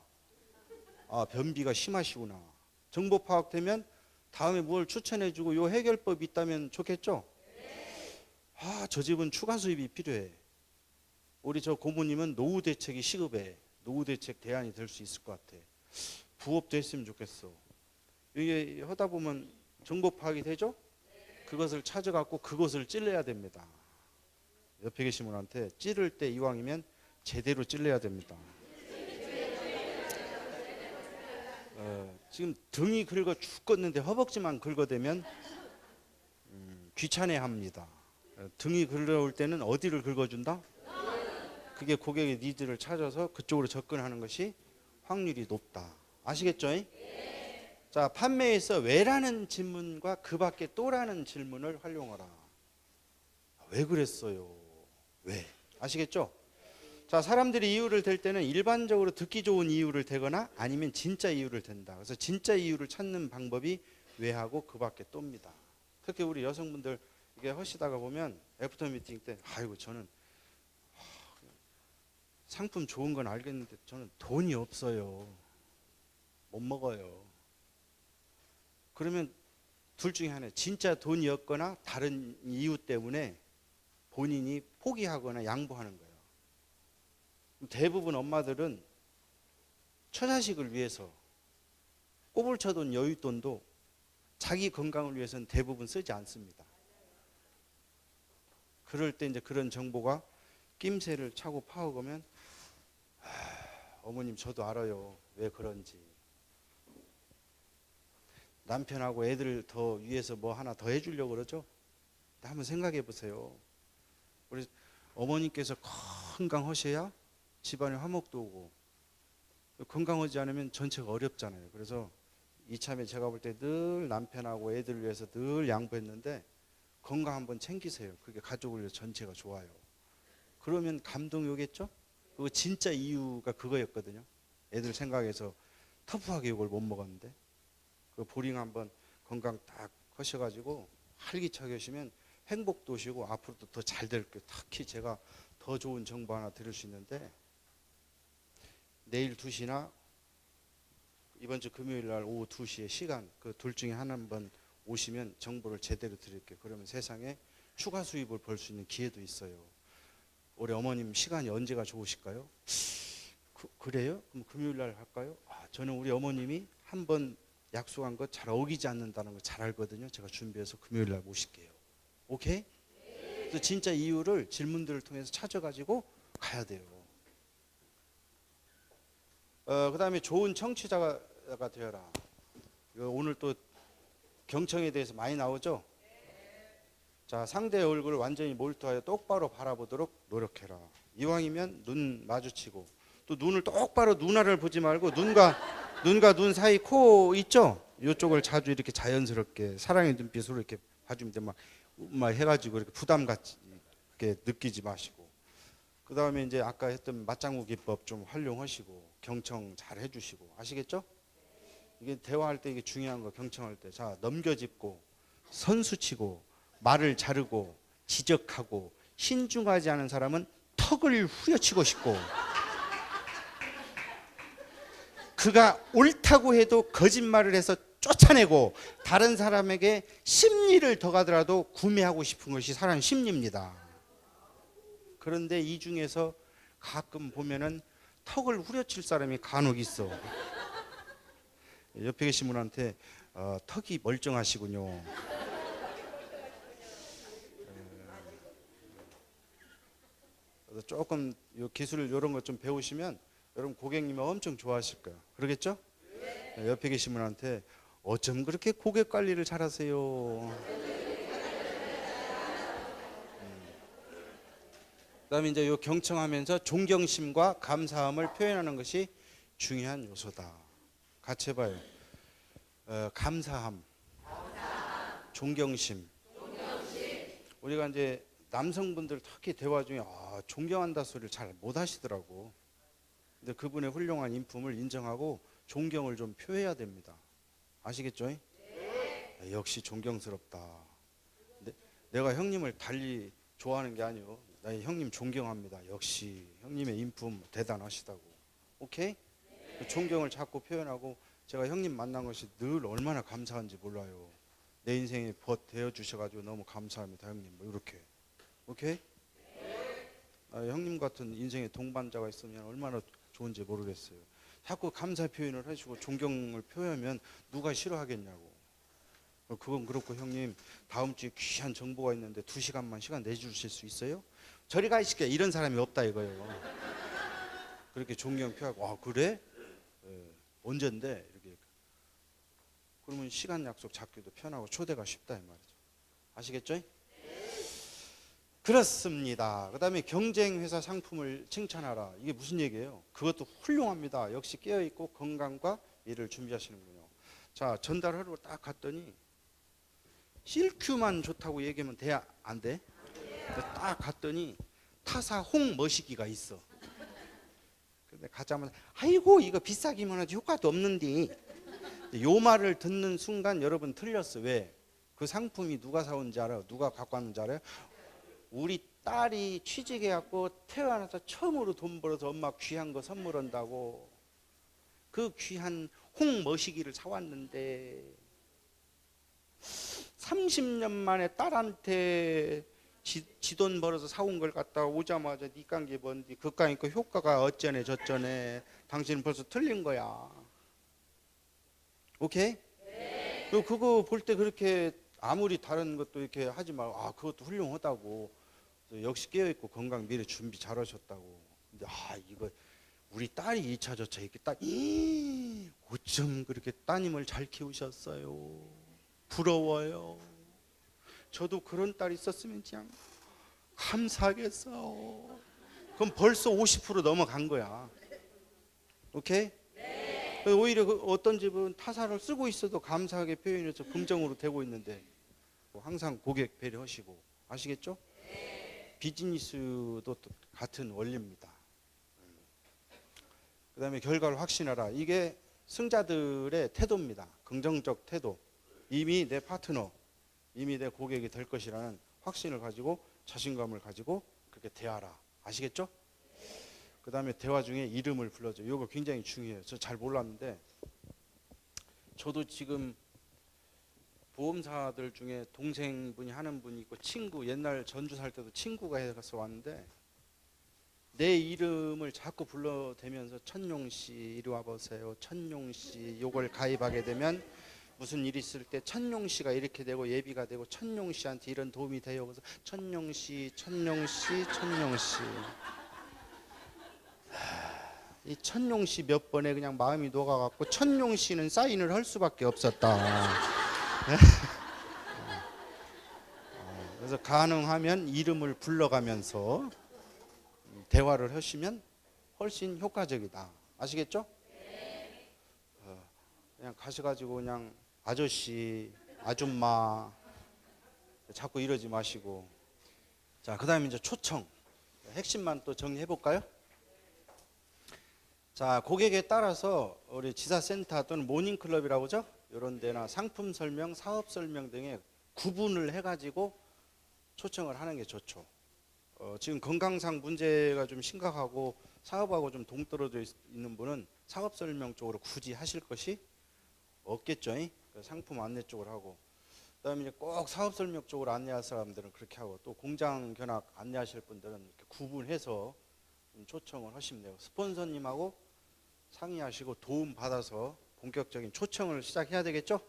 아, 변비가 심하시구나. 정보 파악되면 다음에 뭘 추천해주고 요 해결법이 있다면 좋겠죠? 아, 저 집은 추가 수입이 필요해. 우리 저 고모님은 노후 대책이 시급해. 노후 대책 대안이 될 수 있을 것 같아. 부업도 했으면 좋겠어. 이게 하다 보면 정보 파악이 되죠? 그것을 찾아갖고 그것을 찔러야 됩니다. 옆에 계신 분한테 찌를 때 이왕이면 제대로 찔러야 됩니다. 지금 등이 긁어 죽겠는데 허벅지만 긁어대면 귀찮아합니다. 등이 긁어올 때는 어디를 긁어준다? 그게 고객의 니즈를 찾아서 그쪽으로 접근하는 것이 확률이 높다. 아시겠죠? 자, 판매에서 왜라는 질문과 그 밖에 또라는 질문을 활용하라. 왜 그랬어요? 왜? 아시겠죠? 자, 사람들이 이유를 댈 때는 일반적으로 듣기 좋은 이유를 대거나 아니면 진짜 이유를 댄다. 그래서 진짜 이유를 찾는 방법이 왜하고 그 밖에 또입니다. 특히 우리 여성분들 이게 하시다가 보면 애프터 미팅 때 아이고 저는 상품 좋은 건 알겠는데 저는 돈이 없어요. 못 먹어요. 그러면 둘 중에 하나, 진짜 돈이 없거나 다른 이유 때문에 본인이 포기하거나 양보하는 거예요. 대부분 엄마들은 처자식을 위해서 꼬불 쳐둔 여윳돈도 자기 건강을 위해서는 대부분 쓰지 않습니다. 그럴 때 이제 그런 정보가 낌새를 차고 파악하면 어머님 저도 알아요. 왜 그런지. 남편하고 애들 더 위해서 뭐 하나 더 해주려고 그러죠. 한번 생각해 보세요. 우리 어머님께서 건강하셔야 집안에 화목도 오고, 건강하지 않으면 전체가 어렵잖아요. 그래서 이참에 제가 볼 때 늘 남편하고 애들을 위해서 늘 양보했는데 건강 한번 챙기세요. 그게 가족을 위해서 전체가 좋아요. 그러면 감동이 오겠죠? 그거 진짜 이유가 그거였거든요. 애들 생각해서 터프하게 이걸 못 먹었는데, 그 보링 한번 건강 딱 하셔가지고 활기차게 하시면 행복도 오시고 앞으로도 더 잘 될 거예요. 특히 제가 더 좋은 정보 하나 드릴 수 있는데, 내일 2시나 이번 주 금요일 날 오후 2시에 시간, 그 둘 중에 하나 한번 오시면 정보를 제대로 드릴게요. 그러면 세상에 추가 수입을 벌 수 있는 기회도 있어요. 올해 어머님 시간이 언제가 좋으실까요? 그래요? 그럼 금요일 날 할까요? 저는 우리 어머님이 한번 약속한 거 잘 어기지 않는다는 거 잘 알거든요. 제가 준비해서 금요일 날 모실게요. 오케이? 그래서 진짜 이유를 질문들을 통해서 찾아가지고 가야 돼요. 그 다음에 좋은 청취자가 되어라. 오늘 또 경청에 대해서 많이 나오죠? 자, 상대의 얼굴을 완전히 몰두하여 똑바로 바라보도록 노력해라. 이왕이면 눈 마주치고, 또 눈을 똑바로 눈알을 보지 말고 눈과 눈 사이 코 있죠? 이쪽을 자주 이렇게 자연스럽게 사랑의 눈빛으로 이렇게 봐주면 돼. 막 해가지고 이렇게 부담 갖지 이렇게 느끼지 마시고. 그 다음에 이제 아까 했던 맞장구 기법 좀 활용하시고 경청 잘 해주시고. 아시겠죠? 이게 대화할 때 이게 중요한 거. 경청할 때 자, 넘겨짚고 선수치고 말을 자르고 지적하고 신중하지 않은 사람은 턱을 후려치고 싶고, 그가 옳다고 해도 거짓말을 해서 쫓아내고 다른 사람에게 심리를 더 가더라도 구매하고 싶은 것이 사람 심리입니다. 그런데 이 중에서 가끔 보면은 턱을 후려칠 사람이 간혹 있어. 옆에 계신 분한테 턱이 멀쩡하시군요. 그래서 조금 요 기술 이런 것 좀 배우시면 여러분 고객님이 엄청 좋아하실 거예요. 그러겠죠? 네. 옆에 계신 분한테 어쩜 그렇게 고객 관리를 잘하세요. 그다음에 이제 요 경청하면서 존경심과 감사함을 표현하는 것이 중요한 요소다. 같이 해봐요. 감사함, 존경심. 우리가 이제 남성분들 특히 대화 중에 존경한다 소리를 잘 못 하시더라고. 근데 그분의 훌륭한 인품을 인정하고 존경을 좀 표해야 됩니다. 아시겠죠? 네. 역시 존경스럽다. 내가 형님을 달리 좋아하는 게 아니요. 나 형님 존경합니다. 역시 형님의 인품 대단하시다고. 오케이? 네. 존경을 자꾸 표현하고, 제가 형님 만난 것이 늘 얼마나 감사한지 몰라요. 내 인생에 벗 되어 주셔가지고 너무 감사합니다, 형님. 뭐 이렇게. 오케이? 네. 형님 같은 인생의 동반자가 있으면 얼마나 좋은지 모르겠어요. 자꾸 감사 표현을 하시고 존경을 표현하면 누가 싫어하겠냐고. 그건 그렇고 형님 다음 주에 귀한 정보가 있는데 2시간만 시간 내주실 수 있어요? 저리 가 있을게. 이런 사람이 없다 이거예요. 그렇게 존경 표하고 그래? 언젠데? 이렇게. 그러면 시간 약속 잡기도 편하고 초대가 쉽다 이 말이죠. 아시겠죠? 그렇습니다. 그 다음에 경쟁회사 상품을 칭찬하라. 이게 무슨 얘기예요? 그것도 훌륭합니다. 역시 깨어있고 건강과 일을 준비하시는군요. 자, 전달하러 딱 갔더니 실큐만 좋다고 얘기하면 돼? 안 돼? 딱 갔더니 타사 홍머시기가 있어. 근데 가자마자 아이고 이거 비싸기만 하지 효과도 없는데. 요 말을 듣는 순간 여러분 틀렸어. 왜? 그 상품이 누가 사온지 알아요? 누가 갖고 왔는지 알아요? 우리 딸이 취직해갖고 태어나서 처음으로 돈 벌어서 엄마 귀한 거 선물한다고 그 귀한 홍머시기를 사왔는데 30년 만에 딸한테 지 돈 벌어서 사온 걸 갖다가 오자마자 니 깐게 뭔디 그까이 그 효과가 어쩌네 저쩌네 당신은 벌써 틀린 거야. 오케이? 네. 그거 볼 때 그렇게 아무리 다른 것도 이렇게 하지 말고 아 그것도 훌륭하다고 역시 깨어있고 건강 미래 준비 잘하셨다고. 근데 아 이거 우리 딸이 2차 저차 이렇게 딱 어쩜 그렇게 따님을 잘 키우셨어요. 부러워요. 저도 그런 딸 있었으면 그냥 감사하겠어. 그럼 벌써 50% 넘어간 거야. 오케이? 네. 오히려 어떤 집은 타사를 쓰고 있어도 감사하게 표현해서 긍정으로 되고 있는데 항상 고객 배려하시고 아시겠죠? 네. 비즈니스도 같은 원리입니다. 그 다음에 결과를 확신하라. 이게 승자들의 태도입니다. 긍정적 태도. 이미 내 파트너, 이미 내 고객이 될 것이라는 확신을 가지고 자신감을 가지고 그렇게 대하라. 아시겠죠? 그 다음에 대화 중에 이름을 불러줘. 이거 굉장히 중요해요. 저 잘 몰랐는데 저도 지금 보험사들 중에 동생분이 하는 분이 있고 친구, 옛날 전주 살 때도 친구가 해서 왔는데 내 이름을 자꾸 불러대면서 천용씨 이리 와보세요. 천용씨 요걸 가입하게 되면 무슨 일이 있을 때 천용씨가 이렇게 되고 예비가 되고 천용씨한테 이런 도움이 돼요. 그래서 천용씨 천용씨 천용씨 이 천용씨 몇 번에 그냥 마음이 녹아갖고 천용씨는 사인을 할 수밖에 없었다. 그래서 가능하면 이름을 불러가면서 대화를 하시면 훨씬 효과적이다. 아시겠죠? 그냥 가셔가지고 그냥 아저씨, 아줌마 자꾸 이러지 마시고. 자, 그 다음에 이제 초청. 핵심만 또 정리해 볼까요? 자, 고객에 따라서 우리 지사센터 또는 모닝클럽이라고 하죠? 이런 데나 상품 설명, 사업 설명 등에 구분을 해가지고 초청을 하는 게 좋죠. 지금 건강상 문제가 좀 심각하고 사업하고 좀 동떨어져 있는 분은 사업 설명 쪽으로 굳이 하실 것이 없겠죠. 상품 안내 쪽으로 하고, 그다음에 이제 꼭 사업 설명 쪽으로 안내할 사람들은 그렇게 하고, 또 공장 견학 안내하실 분들은 이렇게 구분해서 좀 초청을 하시면 돼요. 스폰서님하고 상의하시고 도움 받아서 본격적인 초청을 시작해야 되겠죠.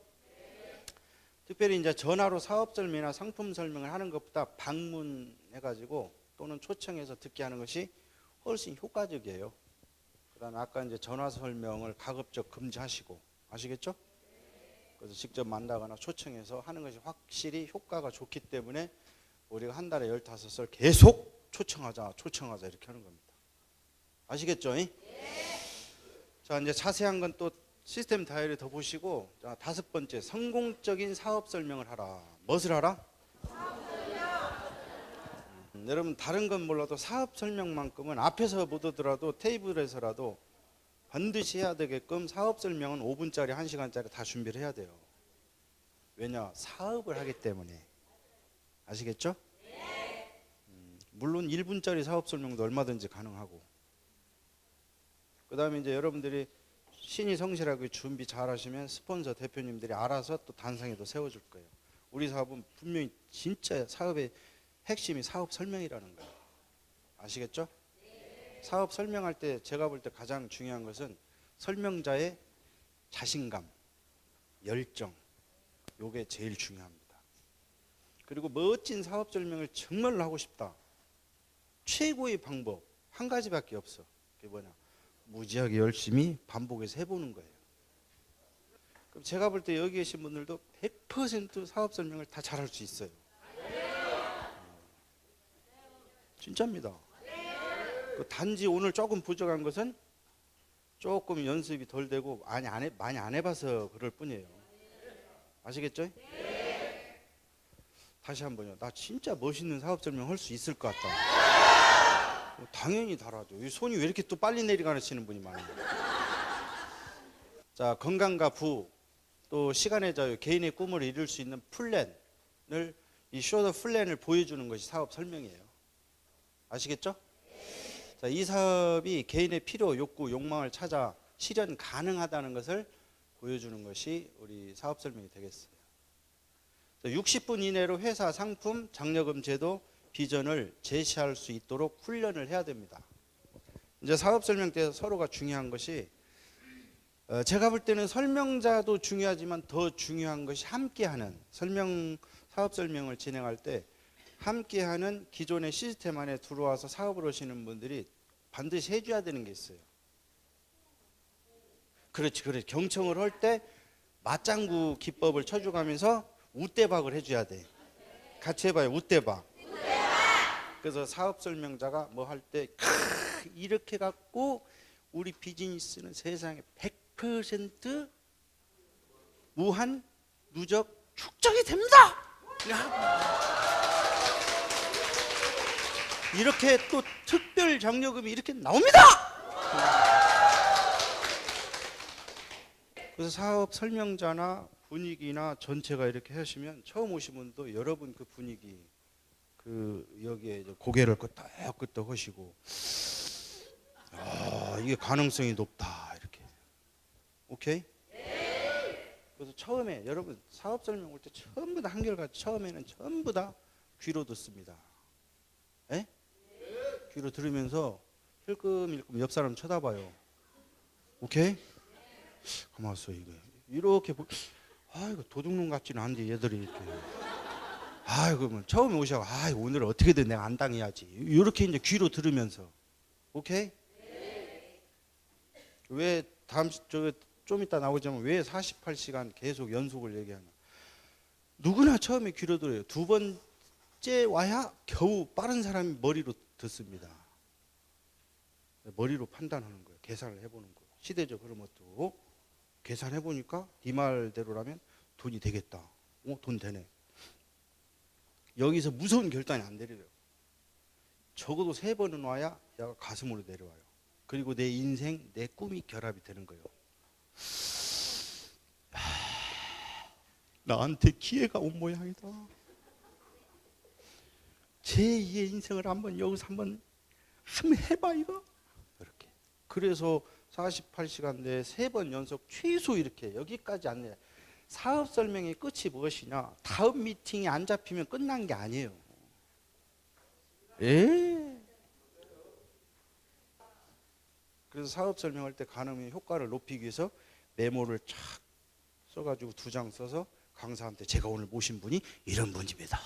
특별히 이제 전화로 사업 설명이나 상품 설명을 하는 것보다 방문해가지고 또는 초청해서 듣게 하는 것이 훨씬 효과적이에요. 그다음에 아까 이제 전화 설명을 가급적 금지하시고. 아시겠죠? 그래서 직접 만나거나 초청해서 하는 것이 확실히 효과가 좋기 때문에 우리가 한 달에 15설 계속 초청하자 이렇게 하는 겁니다. 아시겠죠? 자, 이제 자세한 건 또 시스템 다이어리 더 보시고, 자, 5번째, 성공적인 사업 설명을 하라. 무엇을 하라? 여러분 다른 건 몰라도 사업 설명만큼은 앞에서 못 오더라도 테이블에서라도 반드시 해야 되게끔 사업 설명은 5분짜리 1시간짜리 다 준비를 해야 돼요. 왜냐? 사업을 하기 때문에. 아시겠죠? 물론 1분짜리 사업 설명도 얼마든지 가능하고. 그 다음에 이제 여러분들이 신이 성실하게 준비 잘 하시면 스폰서 대표님들이 알아서 또 단상에도 세워줄 거예요. 우리 사업은 분명히 진짜 사업의 핵심이 사업 설명이라는 거예요. 아시겠죠? 사업 설명할 때 제가 볼 때 가장 중요한 것은 설명자의 자신감, 열정, 요게 제일 중요합니다. 그리고 멋진 사업 설명을 정말로 하고 싶다. 최고의 방법 한 가지밖에 없어. 그게 뭐냐? 무지하게 열심히 반복해서 해보는 거예요. 그럼 제가 볼 때 여기 계신 분들도 100% 사업 설명을 다 잘할 수 있어요. 진짜입니다. 단지 오늘 조금 부족한 것은 조금 연습이 덜 되고 많이 안 해봐서 그럴 뿐이에요. 아시겠죠? 다시 한번요. 나 진짜 멋있는 사업 설명 할 수 있을 것 같다. 당연히 달아줘. 손이 왜 이렇게 또 빨리 내려가시는 분이 많아요. 자, 건강과 부, 또 시간의 자유, 개인의 꿈을 이룰 수 있는 플랜을, 이 쇼더 플랜을 보여주는 것이 사업 설명이에요. 아시겠죠? 자, 이 사업이 개인의 필요, 욕구, 욕망을 찾아 실현 가능하다는 것을 보여주는 것이 우리 사업 설명이 되겠어요. 60분 이내로 회사 상품, 장려금 제도, 비전을 제시할 수 있도록 훈련을 해야 됩니다. 이제 사업 설명 때 서로가 중요한 것이 제가 볼 때는 설명자도 중요하지만 더 중요한 것이 함께하는 사업 설명을 진행할 때 함께하는 기존의 시스템 안에 들어와서 사업을 하시는 분들이 반드시 해줘야 되는 게 있어요. 그렇지. 경청을 할 때 맞장구 기법을 쳐줘가면서 웃대박을 해줘야 돼. 같이 해봐요. 웃대박. 그래서 사업 설명자가 뭐 할 때 이렇게 갖고 우리 비즈니스는 세상에 100% 무한 누적 축적이 됩니다. 이렇게 또 특별 장려금이 이렇게 나옵니다. 그래서 사업 설명자나 분위기나 전체가 이렇게 하시면 처음 오신 분도 여러분 그 분위기 여기에 고개를 끄덕끄덕 하시고 이게 가능성이 높다 이렇게. 오케이? 그래서 처음에 여러분 사업 설명 올 때 전부 다 한결같이 처음에는 전부 다 귀로 듣습니다. 에? 귀로 들으면서 힐끔힐끔 옆 사람 쳐다봐요. 오케이? 가만 있어. 이렇게 이거 도둑놈 같지는 않은데 얘들이 이렇게. 그러면 처음에 오셔서 오늘 어떻게든 내가 안 당해야지. 이렇게 이제 귀로 들으면서. 오케이? 왜 좀 이따 나오자면 왜 48시간 계속 연속을 얘기하나? 누구나 처음에 귀로 들어요. 두 번째 와야 겨우 빠른 사람이 머리로 듣습니다. 머리로 판단하는 거예요. 계산을 해보는 거예요. 시대적 흐름 어떻고 계산해 보니까 네 말대로라면 돈이 되겠다. 돈 되네. 여기서 무서운 결단이 안 내려요. 적어도 3번은 와야 얘가 가슴으로 내려와요. 그리고 내 인생, 내 꿈이 결합이 되는 거예요. 나한테 기회가 온 모양이다. 제2의 인생을 여기서 한번 해봐 이거. 이렇게. 그래서 48시간 내에 3번 연속 최소 이렇게 여기까지 안내. 사업 설명의 끝이 무엇이냐? 다음 미팅이 안 잡히면 끝난 게 아니에요. 그래서 사업 설명할 때 가능한 효과를 높이기 위해서 메모를 쫙 써가지고 2장 써서 강사한테 제가 오늘 모신 분이 이런 분입니다.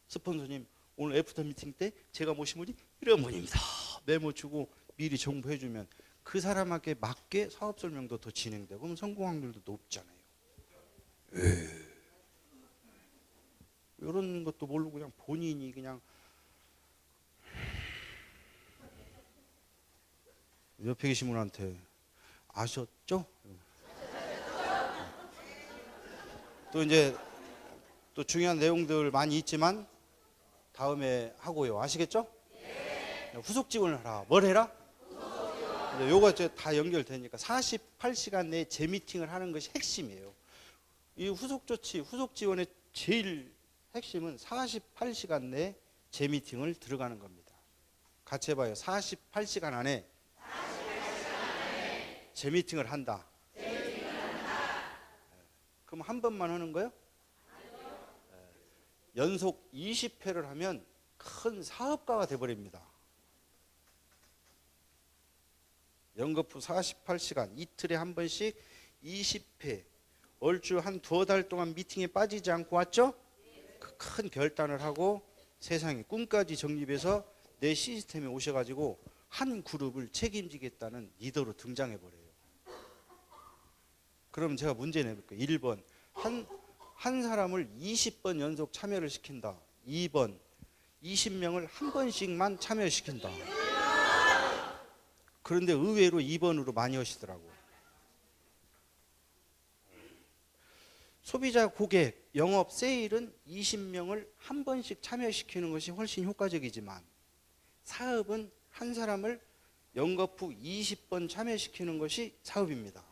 스폰서님 오늘 애프터 미팅 때 제가 모신 분이 이런 분입니다. 메모 주고 미리 정보해주면 그 사람에게 맞게 사업 설명도 더 진행되고 그럼 성공 확률도 높잖아요. 이런 것도 모르고 그냥 본인이 그냥 옆에 계신 분한테 아셨죠? 또 이제 또 중요한 내용들 많이 있지만 다음에 하고요. 아시겠죠? 후속 지원을 하라. 뭘 해라? 요거 다 연결되니까 48시간 내에 재미팅을 하는 것이 핵심이에요. 이 후속 조치, 후속 지원의 제일 핵심은 48시간 내에 재미팅을 들어가는 겁니다. 같이 해봐요. 48시간 안에 재미팅을 한다. 그럼 한 번만 하는 거예요? 연속 20회를 하면 큰 사업가가 돼버립니다. 연거푸 48시간 이틀에 한 번씩 20회 얼추 한 2달 동안 미팅에 빠지지 않고 왔죠? 그 큰 결단을 하고 세상에 꿈까지 정립해서 내 시스템에 오셔가지고 한 그룹을 책임지겠다는 리더로 등장해버려요. 그럼 제가 문제 내볼게요. 1번 한 사람을 20번 연속 참여를 시킨다. 2번 20명을 한 번씩만 참여시킨다. 그런데 의외로 2번으로 많이 하시더라고. 소비자, 고객, 영업, 세일은 20명을 한 번씩 참여시키는 것이 훨씬 효과적이지만 사업은 한 사람을 연거푸 20번 참여시키는 것이 사업입니다.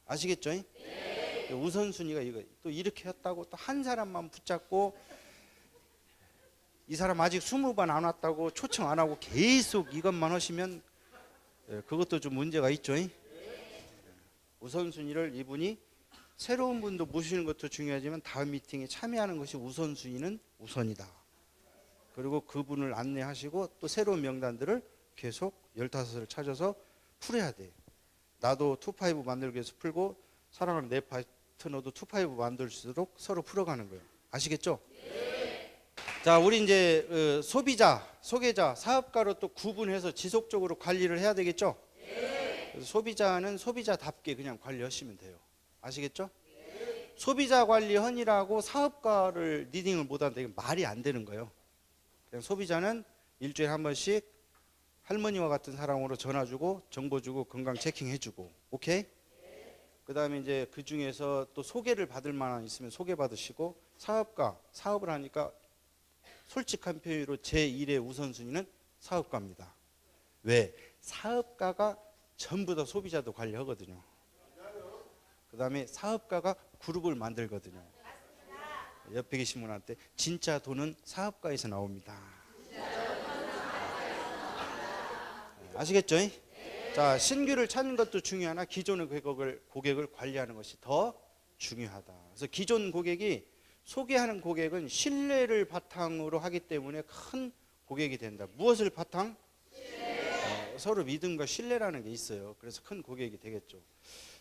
아시겠죠? 네. 우선순위가 이거. 또 이렇게 했다고 또 한 사람만 붙잡고 이 사람 아직 20번 안 왔다고 초청 안 하고 계속 이것만 하시면 그것도 좀 문제가 있죠. 우선순위를 이분이 새로운 분도 모시는 것도 중요하지만 다음 미팅에 참여하는 것이 우선순위는 우선이다. 그리고 그분을 안내하시고 또 새로운 명단들을 계속 15을 찾아서 풀어야 돼. 나도 2-5 만들기 위해서 풀고 사랑하는 내 파트너도 2-5 만들수록 서로 풀어가는 거예요. 아시겠죠? 자, 우리 이제 소비자, 소개자, 사업가로 또 구분해서 지속적으로 관리를 해야 되겠죠? 그래서 소비자는 소비자답게 그냥 관리하시면 돼요. 아시겠죠? 소비자 관리 헌이라고 사업가를 리딩을 못하는데 이게 말이 안 되는 거예요. 그냥 소비자는 일주일에 한 번씩 할머니와 같은 사람으로 전화 주고 정보 주고 건강 체킹해 주고, 오케이? 그 다음에 이제 그 중에서 또 소개를 받을 만한 있으면 소개 받으시고, 사업가, 사업을 하니까 솔직한 표현으로 제1의 우선순위는 사업가입니다. 왜? 사업가가 전부 다 소비자도 관리하거든요. 그 다음에 사업가가 그룹을 만들거든요. 옆에 계신 분한테 진짜 돈은 사업가에서 나옵니다. 아시겠죠? 자, 신규를 찾는 것도 중요하나 기존의 고객을 관리하는 것이 더 중요하다. 그래서 기존 고객이 소개하는 고객은 신뢰를 바탕으로 하기 때문에 큰 고객이 된다. 무엇을 바탕? 서로 믿음과 신뢰라는 게 있어요. 그래서 큰 고객이 되겠죠.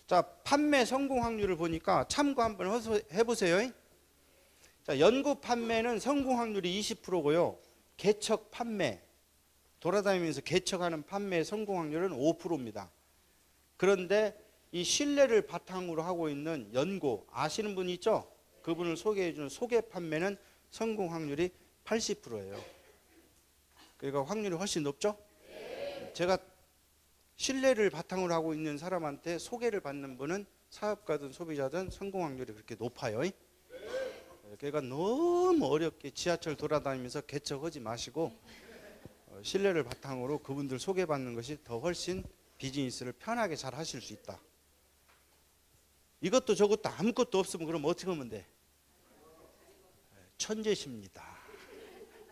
자, 판매 성공 확률을 보니까 참고 한번 해보세요. 자, 연구 판매는 성공 확률이 20%고요. 개척 판매, 돌아다니면서 개척하는 판매 성공 확률은 5%입니다. 그런데 이 신뢰를 바탕으로 하고 있는 연고, 아시는 분 있죠? 그분을 소개해주는 소개 판매는 성공 확률이 80%예요. 그러니까 확률이 훨씬 높죠? 제가 신뢰를 바탕으로 하고 있는 사람한테 소개를 받는 분은 사업가든 소비자든 성공 확률이 그렇게 높아요. 그러니까 너무 어렵게 지하철 돌아다니면서 개척하지 마시고 신뢰를 바탕으로 그분들 소개받는 것이 더 훨씬 비즈니스를 편하게 잘 하실 수 있다. 이것도 저것도 아무것도 없으면 그럼 어떻게 하면 돼? 천재십니다.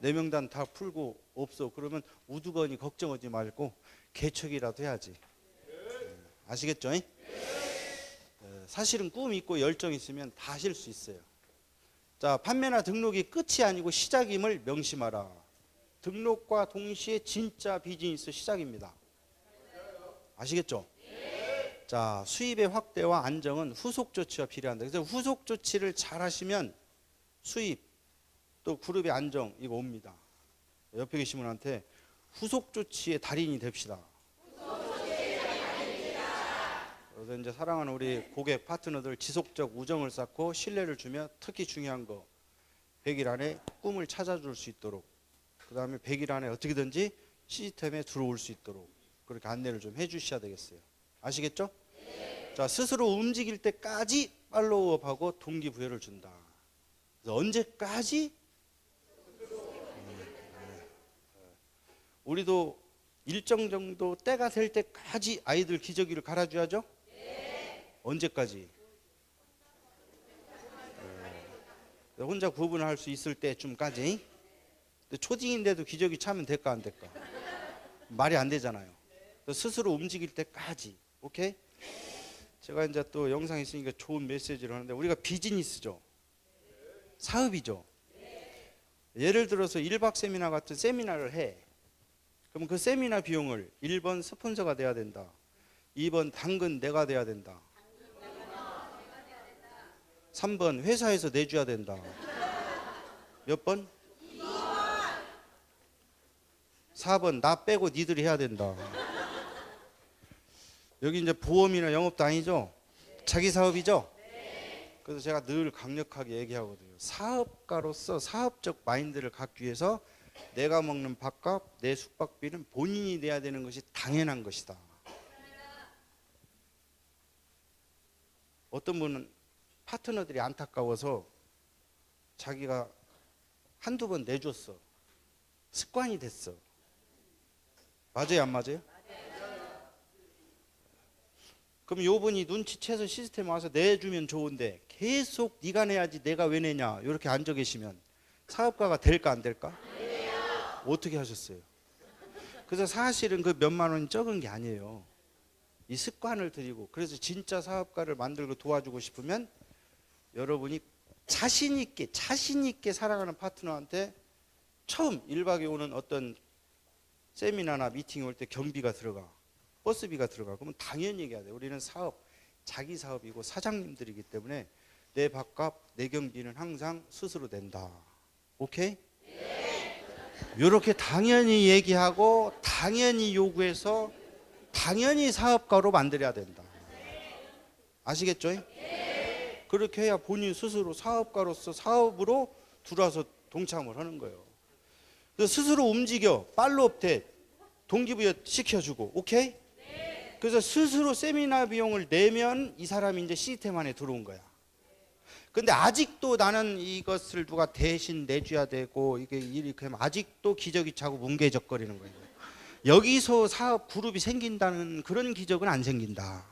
내 명단 다 풀고 없어. 그러면 우두거니 걱정하지 말고 개척이라도 해야지. 아시겠죠? 사실은 꿈이 있고 열정이 있으면 다 하실 수 있어요. 자, 판매나 등록이 끝이 아니고 시작임을 명심하라. 등록과 동시에 진짜 비즈니스 시작입니다. 아시겠죠? 자, 수입의 확대와 안정은 후속 조치가 필요한다. 그래서 후속 조치를 잘 하시면 수입 또 그룹의 안정 이거 옵니다. 옆에 계신 분한테 후속 조치의 달인이 됩시다. 그래서 이제 사랑하는 우리 고객 파트너들 지속적 우정을 쌓고 신뢰를 주며 특히 중요한 거 100일 안에 꿈을 찾아줄 수 있도록, 그 다음에 100일 안에 어떻게든지 시스템에 들어올 수 있도록 그렇게 안내를 좀 해주셔야 되겠어요. 아시겠죠? 자, 스스로 움직일 때까지 팔로우업하고 동기부여를 준다. 그래서 언제까지? 우리도 일정 정도 때가 될 때까지 아이들 기저귀를 갈아줘야죠? 언제까지? 혼자 구분할 수 있을 때쯤까지. 근데 초딩인데도 기저귀 차면 될까 안 될까? 말이 안 되잖아요. 스스로 움직일 때까지. 오케이? 제가 이제 또 영상 있으니까 좋은 메시지를 하는데, 우리가 비즈니스죠. 사업이죠. 예를 들어서 1박 세미나 같은 세미나를 해. 그럼 그 세미나 비용을 1번 스폰서가 돼야 된다. 2번 당근 내가 돼야 된다. 3번 회사에서 내줘야 된다. 몇 번? 4번 나 빼고 니들이 해야 된다. 여기 이제 보험이나 영업도 아니죠? 자기 사업이죠? 그래서 제가 늘 강력하게 얘기하거든요. 사업가로서 사업적 마인드를 갖기 위해서 내가 먹는 밥값, 내 숙박비는 본인이 내야 되는 것이 당연한 것이다. 어떤 분은 파트너들이 안타까워서 자기가 한두 번 내줬어. 습관이 됐어. 맞아요, 안 맞아요? 그럼 요분이 눈치채서 시스템에 와서 내주면 좋은데 계속 네가 내야지 내가 왜 내냐 이렇게 앉아 계시면 사업가가 될까 안 될까? 어떻게 하셨어요? 그래서 사실은 그 몇만 원이 적은 게 아니에요. 이 습관을 들이고, 그래서 진짜 사업가를 만들고 도와주고 싶으면 여러분이 자신 있게 살아가는 파트너한테 처음 1박에 오는 어떤 세미나나 미팅에 올 때 경비가 들어가, 버스비가 들어가. 그러면 당연히 얘기해야 돼. 우리는 자기 사업이고 사장님들이기 때문에 내 밥값, 내 경비는 항상 스스로 낸다. 오케이? 이렇게 당연히 얘기하고 당연히 요구해서 당연히 사업가로 만들어야 된다. 아시겠죠? 그렇게 해야 본인 스스로 사업가로서 사업으로 들어와서 동참을 하는 거예요. 그래서 스스로 움직여, 팔로업 돼, 동기부여 시켜주고, 오케이? 그래서 스스로 세미나 비용을 내면 이 사람이 이제 시스템 안에 들어온 거야. 근데 아직도 나는 이것을 누가 대신 내줘야 되고 이게 이렇게 하면 아직도 기저귀 차고 뭉개적거리는 거예요. 여기서 사업 그룹이 생긴다는 그런 기적은 안 생긴다.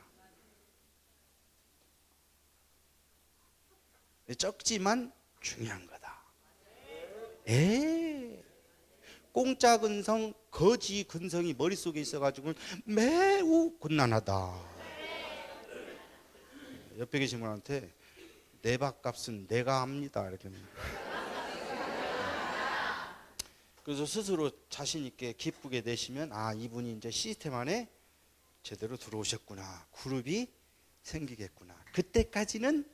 적지만 중요한 거다. 공짜 근성, 거지 근성이 머릿속에 있어가지고 매우 곤란하다. 옆에 계신 분한테 내 밥값은 내가 합니다. 이렇게. 그래서 스스로 자신 있게 기쁘게 내시면 아, 이분이 이제 시스템 안에 제대로 들어오셨구나. 그룹이 생기겠구나. 그때까지는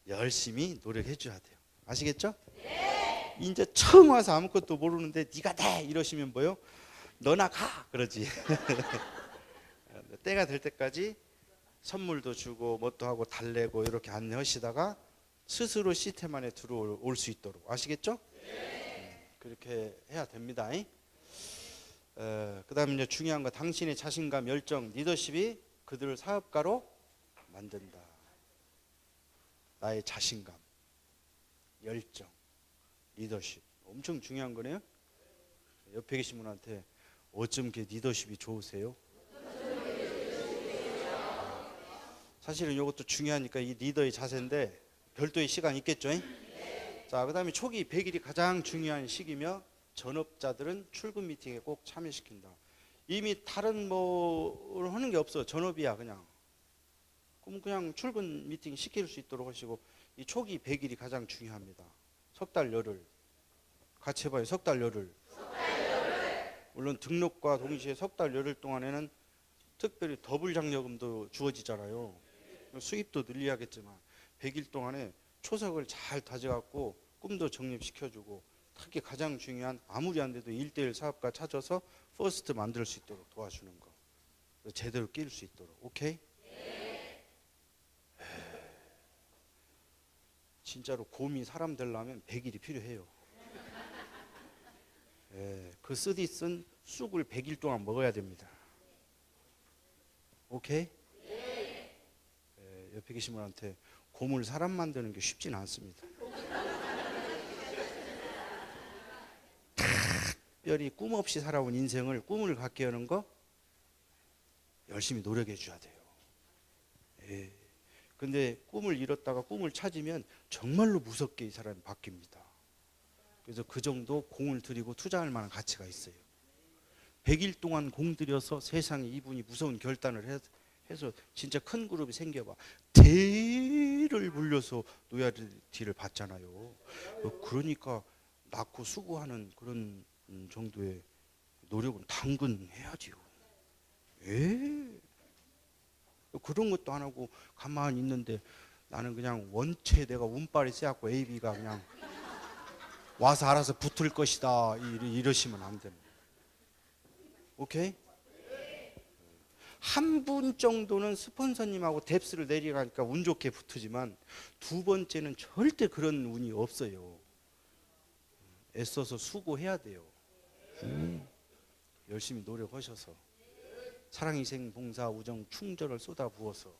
열심히 노력해 줘야 돼요. 아시겠죠? 네. 이제 처음 와서 아무것도 모르는데 네가 돼 이러시면 뭐요? 너나 가 그러지. 때가 될 때까지 선물도 주고 뭣도 하고 달래고 이렇게 안내하시다가 스스로 시스템 안에 들어올 수 있도록. 아시겠죠? 네. 그렇게 해야 됩니다. 그 다음에 이제 중요한 거, 당신의 자신감, 열정, 리더십이 그들을 사업가로 만든다. 나의 자신감, 열정, 리더십 엄청 중요한 거네요. 옆에 계신 분한테 어쩜 이렇게 리더십이 좋으세요? 사실은 이것도 중요하니까 이 리더의 자세인데 별도의 시간 있겠죠? 자, 그 다음에 초기 100일이 가장 중요한 시기며 전업자들은 출근 미팅에 꼭 참여시킨다. 이미 다른 뭐 하는 게 없어. 전업이야 그냥. 그럼 그냥 출근 미팅 시킬 수 있도록 하시고, 이 초기 100일이 가장 중요합니다. 석 달 열흘 같이 해봐요. 석 달 열흘. 물론 등록과 동시에 석 달 열흘 동안에는 특별히 더블 장려금도 주어지잖아요. 수입도 늘려야겠지만 100일 동안에 초석을 잘 다져갖고 꿈도 정립시켜주고, 특히 가장 중요한 아무리 안 돼도 1대1 사업가 찾아서 퍼스트 만들 수 있도록 도와주는 거. 제대로 끼울 수 있도록. 오케이? 진짜로 곰이 사람 되려면 100일이 필요해요. 그 쓰디 쓴 쑥을 100일 동안 먹어야 됩니다. 오케이? 옆에 계신 분한테 곰을 사람 만드는 게 쉽진 않습니다. 특별히 꿈 없이 살아온 인생을 꿈을 갖게 하는 거 열심히 노력해 줘야 돼요. 근데 꿈을 잃었다가 꿈을 찾으면 정말로 무섭게 이 사람이 바뀝니다. 그래서 그 정도 공을 들이고 투자할 만한 가치가 있어요. 100일 동안 공 들여서 세상에 이분이 무서운 결단을 해서 진짜 큰 그룹이 생겨봐. 대를 물려서 로얄티를 받잖아요. 그러니까 낳고 수고하는 그런 정도의 노력은 당근해야지요. 그런 것도 안 하고 가만히 있는데 나는 그냥 원체 내가 운빨이 세갖고 AB가 그냥 와서 알아서 붙을 것이다 이러시면 안 됩니다. 오케이? 한 분 정도는 스폰서님하고 뎁스를 내려가니까 운 좋게 붙으지만 두 번째는 절대 그런 운이 없어요. 애써서 수고해야 돼요. 열심히 노력하셔서 사랑, 희생, 봉사, 우정, 충절을 쏟아부어서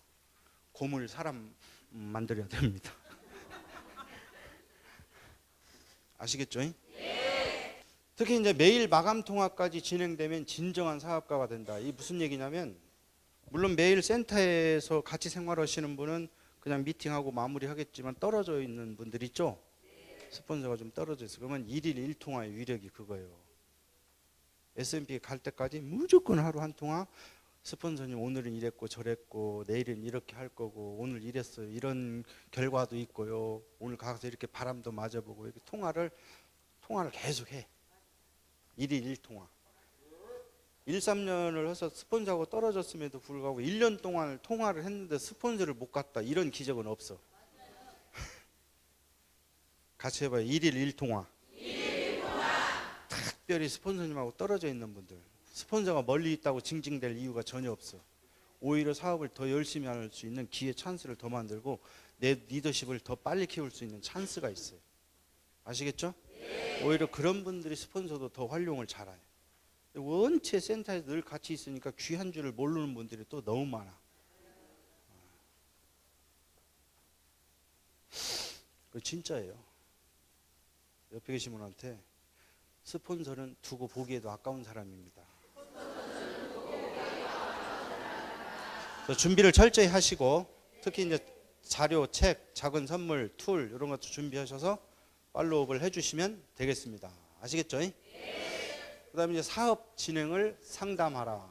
곰을 사람 만들어야 됩니다. 아시겠죠? 네. 특히 이제 매일 마감 통화까지 진행되면 진정한 사업가가 된다. 이 무슨 얘기냐면, 물론 매일 센터에서 같이 생활하시는 분은 그냥 미팅하고 마무리하겠지만 떨어져 있는 분들 있죠? 스폰서가 좀 떨어져 있어. 그러면 1일 1통화의 위력이 그거예요. S&P 갈 때까지 무조건 하루 한 통화. 스폰서님 오늘은 이랬고 저랬고 내일은 이렇게 할 거고 오늘 이랬어요. 이런 결과도 있고요. 오늘 가서 이렇게 바람도 맞아보고 이렇게 통화를 계속 해. 1일 1통화. 1, 3년을 해서 스폰서하고 떨어졌음에도 불구하고 1년 동안 통화를 했는데 스폰서를 못 갔다. 이런 기적은 없어. 같이 해봐요. 1일 1통화. 특별히 스폰서님하고 떨어져 있는 분들, 스폰서가 멀리 있다고 징징댈 이유가 전혀 없어. 오히려 사업을 더 열심히 할 수 있는 기회, 찬스를 더 만들고 내 리더십을 더 빨리 키울 수 있는 찬스가 있어요. 아시겠죠? 오히려 그런 분들이 스폰서도 더 활용을 잘해요. 원체 센터에서 늘 같이 있으니까 귀한 줄을 모르는 분들이 또 너무 많아. 그 진짜예요. 옆에 계신 분한테 스폰서는 두고 보기에도 아까운 사람입니다. 준비를 철저히 하시고 특히 이제 자료, 책, 작은 선물, 툴 이런 것도 준비하셔서 팔로우업을 해주시면 되겠습니다. 아시겠죠? 그다음에 이제 사업 진행을 상담하라.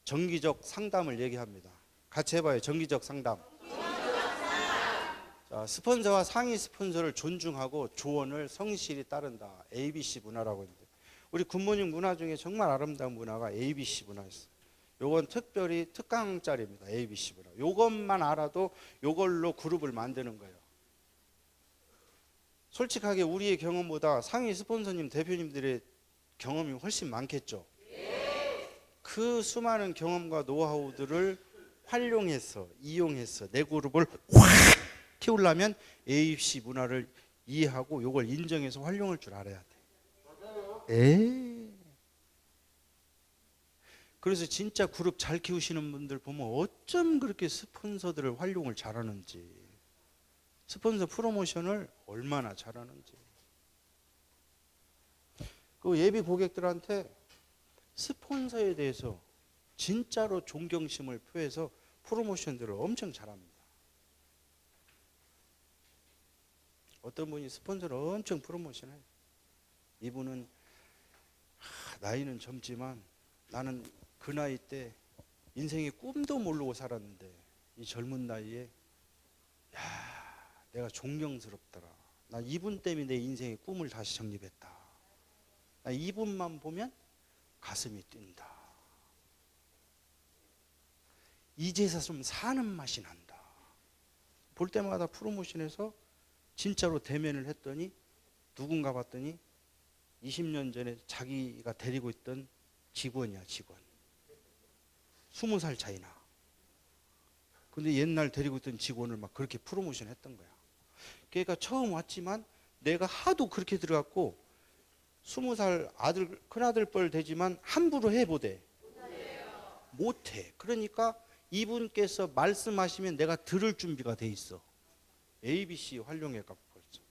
정기적 상담을 얘기합니다. 같이 해봐요. 정기적 상담. 자, 스폰서와 상위 스폰서를 존중하고 조언을 성실히 따른다. ABC 문화라고 있는데 우리 굿모닝 문화 중에 정말 아름다운 문화가 ABC 문화였어요. 요건 특별히 특강짜리입니다. ABC 문화. 요것만 알아도 요걸로 그룹을 만드는 거예요. 솔직하게 우리의 경험보다 상위 스폰서님 대표님들의 경험이 훨씬 많겠죠. 그 수많은 경험과 노하우들을 활용해서 이용해서 내 그룹을 확 키우려면 ABC 문화를 이해하고 요걸 인정해서 활용할 줄 알아야 돼. 그래서 진짜 그룹 잘 키우시는 분들 보면 어쩜 그렇게 스폰서들을 활용을 잘하는지, 스폰서 프로모션을 얼마나 잘하는지. 그 예비 고객들한테 스폰서에 대해서 진짜로 존경심을 표해서 프로모션들을 엄청 잘합니다. 어떤 분이 스폰서를 엄청 프로모션해요. 이분은 나이는 젊지만 나는 그 나이 때 인생의 꿈도 모르고 살았는데 이 젊은 나이에 내가 존경스럽더라. 나 이분 때문에 내 인생의 꿈을 다시 정립했다. 나 이분만 보면 가슴이 뛴다. 이제서 좀 사는 맛이 난다. 볼 때마다 프로모션에서 진짜로 대면을 했더니 누군가 봤더니 20년 전에 자기가 데리고 있던 직원이야, 직원. 20살 차이나. 근데 옛날 데리고 있던 직원을 막 그렇게 프로모션 했던 거야. 그러니까 처음 왔지만 내가 하도 그렇게 들어갔고 20살 아들, 큰아들 뻘 되지만 함부로 해보대. 못해. 그러니까 이분께서 말씀하시면 내가 들을 준비가 돼 있어. ABC 활용해갖고 그렇죠.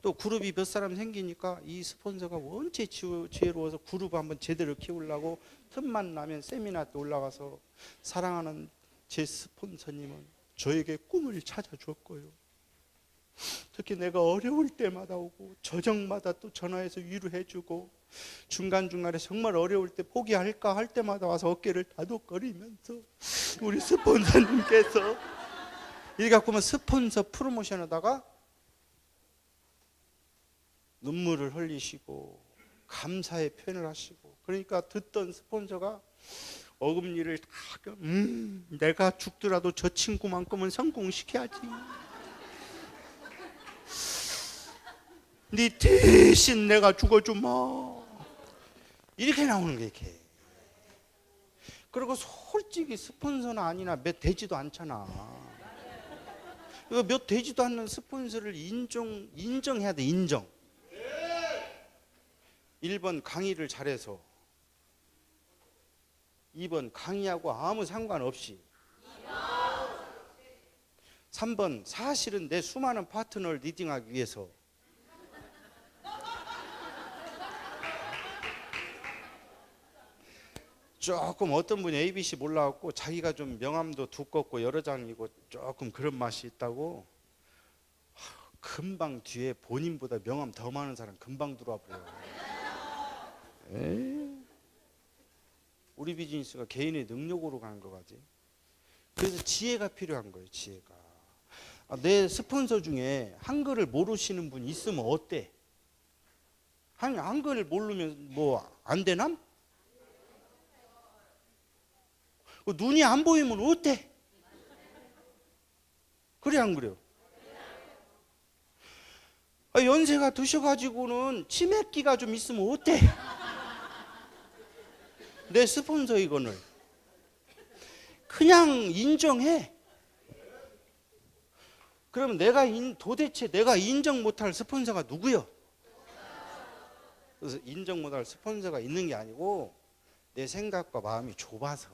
또 그룹이 몇 사람 생기니까 이 스폰서가 원체 지혜로워서 그룹 한번 제대로 키우려고 틈만 나면 세미나 때 올라가서 사랑하는 제 스폰서님은 저에게 꿈을 찾아줬고요. 특히 내가 어려울 때마다 오고 저정마다 또 전화해서 위로해주고 중간중간에 정말 어려울 때 포기할까 할 때마다 와서 어깨를 다독거리면서 우리 스폰서님께서 이렇게 갖고 보면 스폰서 프로모션 하다가 눈물을 흘리시고 감사의 표현을 하시고 그러니까 듣던 스폰서가 어금니를 다 내가 죽더라도 저 친구만큼은 성공시켜야지. 네 대신 내가 죽어주마. 이렇게 나오는 게 이렇게. 그리고 솔직히 스폰서는 아니나 몇 되지도 않잖아. 몇 되지도 않는 스폰서를 인정해야 돼. 인정. 1번 강의를 잘해서, 2번 강의하고 아무 상관없이, 3번 사실은 내 수많은 파트너를 리딩하기 위해서, 조금 어떤 분이 ABC 몰라갖고 자기가 좀 명함도 두껍고 여러 장이고 조금 그런 맛이 있다고 금방 뒤에 본인보다 명함 더 많은 사람 금방 들어와 버려요. 에이, 우리 비즈니스가 개인의 능력으로 가는 거 같지. 그래서 지혜가 필요한 거예요. 지혜가. 내 스폰서 중에 한글을 모르시는 분 있으면 어때? 한글을 모르면 뭐 안 되남? 눈이 안 보이면 어때? 그래 안 그래요? 연세가 드셔가지고는 치매기가 좀 있으면 어때? 내 스폰서 이거는 그냥 인정해. 그러면 도대체 내가 인정 못할 스폰서가 누구요? 그래서 인정 못할 스폰서가 있는 게 아니고 내 생각과 마음이 좁아서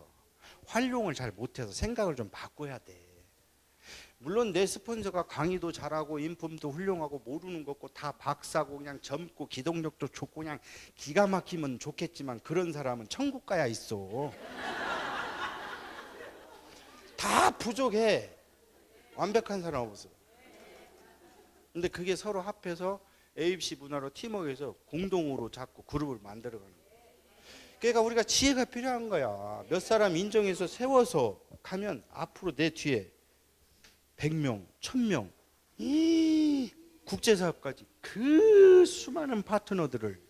활용을 잘 못해서 생각을 좀 바꿔야 돼. 물론 내 스폰서가 강의도 잘하고 인품도 훌륭하고 모르는 거 없고 다 박사고 그냥 젊고 기동력도 좋고 그냥 기가 막히면 좋겠지만 그런 사람은 천국 가야 있어. 다 부족해. 완벽한 사람 없어. 근데 그게 서로 합해서 ABC 문화로 팀워크해서 공동으로 자꾸 그룹을 만들어가는 거야. 그러니까 우리가 지혜가 필요한 거야. 몇 사람 인정해서 세워서 가면 앞으로 내 뒤에 100명, 1000명, 국제사업까지 그 수많은 파트너들을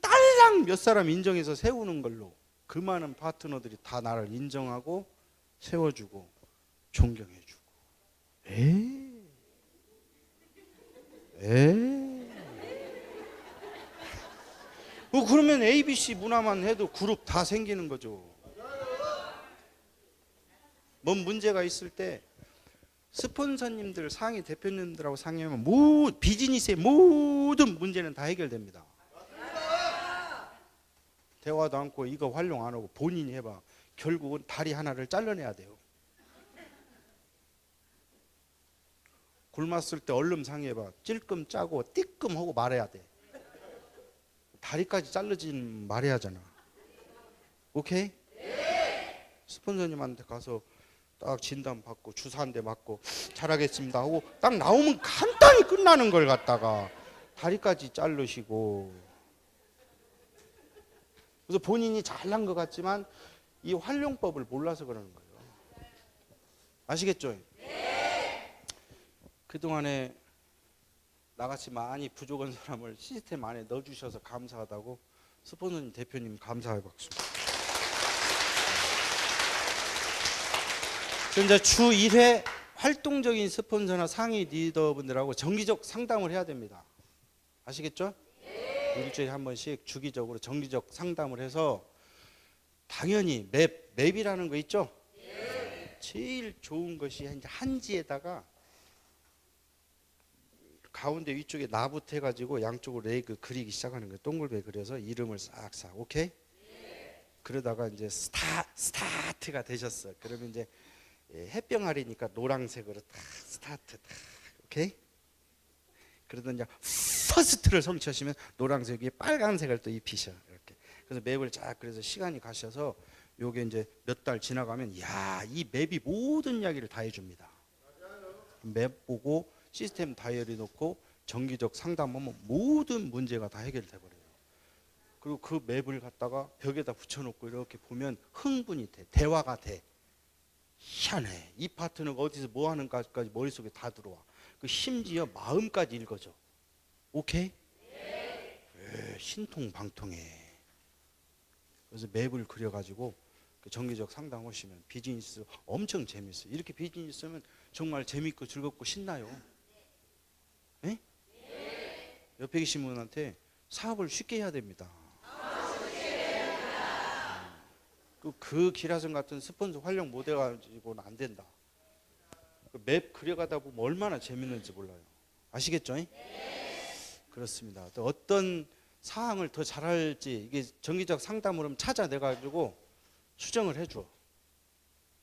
딸랑 몇 사람 인정해서 세우는 걸로 그 많은 파트너들이 다 나를 인정하고 세워주고 존경해주고. 그러면 ABC 문화만 해도 그룹 다 생기는 거죠. 뭔 문제가 있을 때 스폰서님들, 상위 대표님들하고 상의하면 비즈니스의 모든 문제는 다 해결됩니다. 대화도 않고 이거 활용 안 하고 본인이 해봐. 결국은 다리 하나를 잘라내야 돼요. 굶었을 때 얼른 상의해봐. 찔끔 짜고 띠끔하고 말해야 돼. 다리까지 잘라진 말해야 하잖아. 오케이? 스폰서님한테 가서 딱 진단 받고 주사 한 대 맞고 잘하겠습니다 하고 딱 나오면 간단히 끝나는 걸 갖다가 다리까지 자르시고. 그래서 본인이 잘난 것 같지만 이 활용법을 몰라서 그러는 거예요. 아시겠죠? 그동안에 나같이 많이 부족한 사람을 시스템 안에 넣어주셔서 감사하다고 스폰서님 대표님 감사의 박수. 이제 주 1회 활동적인 스폰서나 상위 리더분들하고 정기적 상담을 해야 됩니다. 아시겠죠? 일주일에 한 번씩 주기적으로 정기적 상담을 해서 당연히 맵이라는 거 있죠? 제일 좋은 것이 한지에다가 가운데 위쪽에 나부터 해가지고 양쪽으로 레그 그리기 시작하는 거예요. 동글베 그려서 이름을 싹싹. 오케이? 그러다가 이제 스타트가 되셨어. 그러면 이제 햇병아리니까 노란색으로 딱 스타트 딱. 오케이? 그러던 이제 퍼스트를 성취하시면 노란색 위에 빨간색을 또 입히셔. 이렇게. 그래서 맵을 쫙 그래서 시간이 가셔서 요게 이제 몇 달 지나가면 이 맵이 모든 이야기를 다 해줍니다. 맵 보고 시스템 다이어리 놓고 정기적 상담하면 모든 문제가 다 해결돼 버려요. 그리고 그 맵을 갖다가 벽에다 붙여놓고 이렇게 보면 흥분이 돼. 대화가 돼. 희한해. 이 파트너가 어디서 뭐 하는가까지 머릿속에 다 들어와. 그 심지어 마음까지 읽어져. 오케이? 신통방통해. 그래서 맵을 그려가지고 그 정기적 상담하시면 비즈니스 엄청 재밌어요. 이렇게 비즈니스면 정말 재밌고 즐겁고 신나요. 네? 옆에 계신 분한테 사업을 쉽게 해야 됩니다. 그 기라성 같은 스폰서 활용 못 해가지고는 안 된다. 맵 그려가다 보면 얼마나 재밌는지 몰라요. 아시겠죠? 그렇습니다. 또 어떤 사항을 더 잘할지 이게 정기적 상담으로 찾아내가지고 수정을 해줘.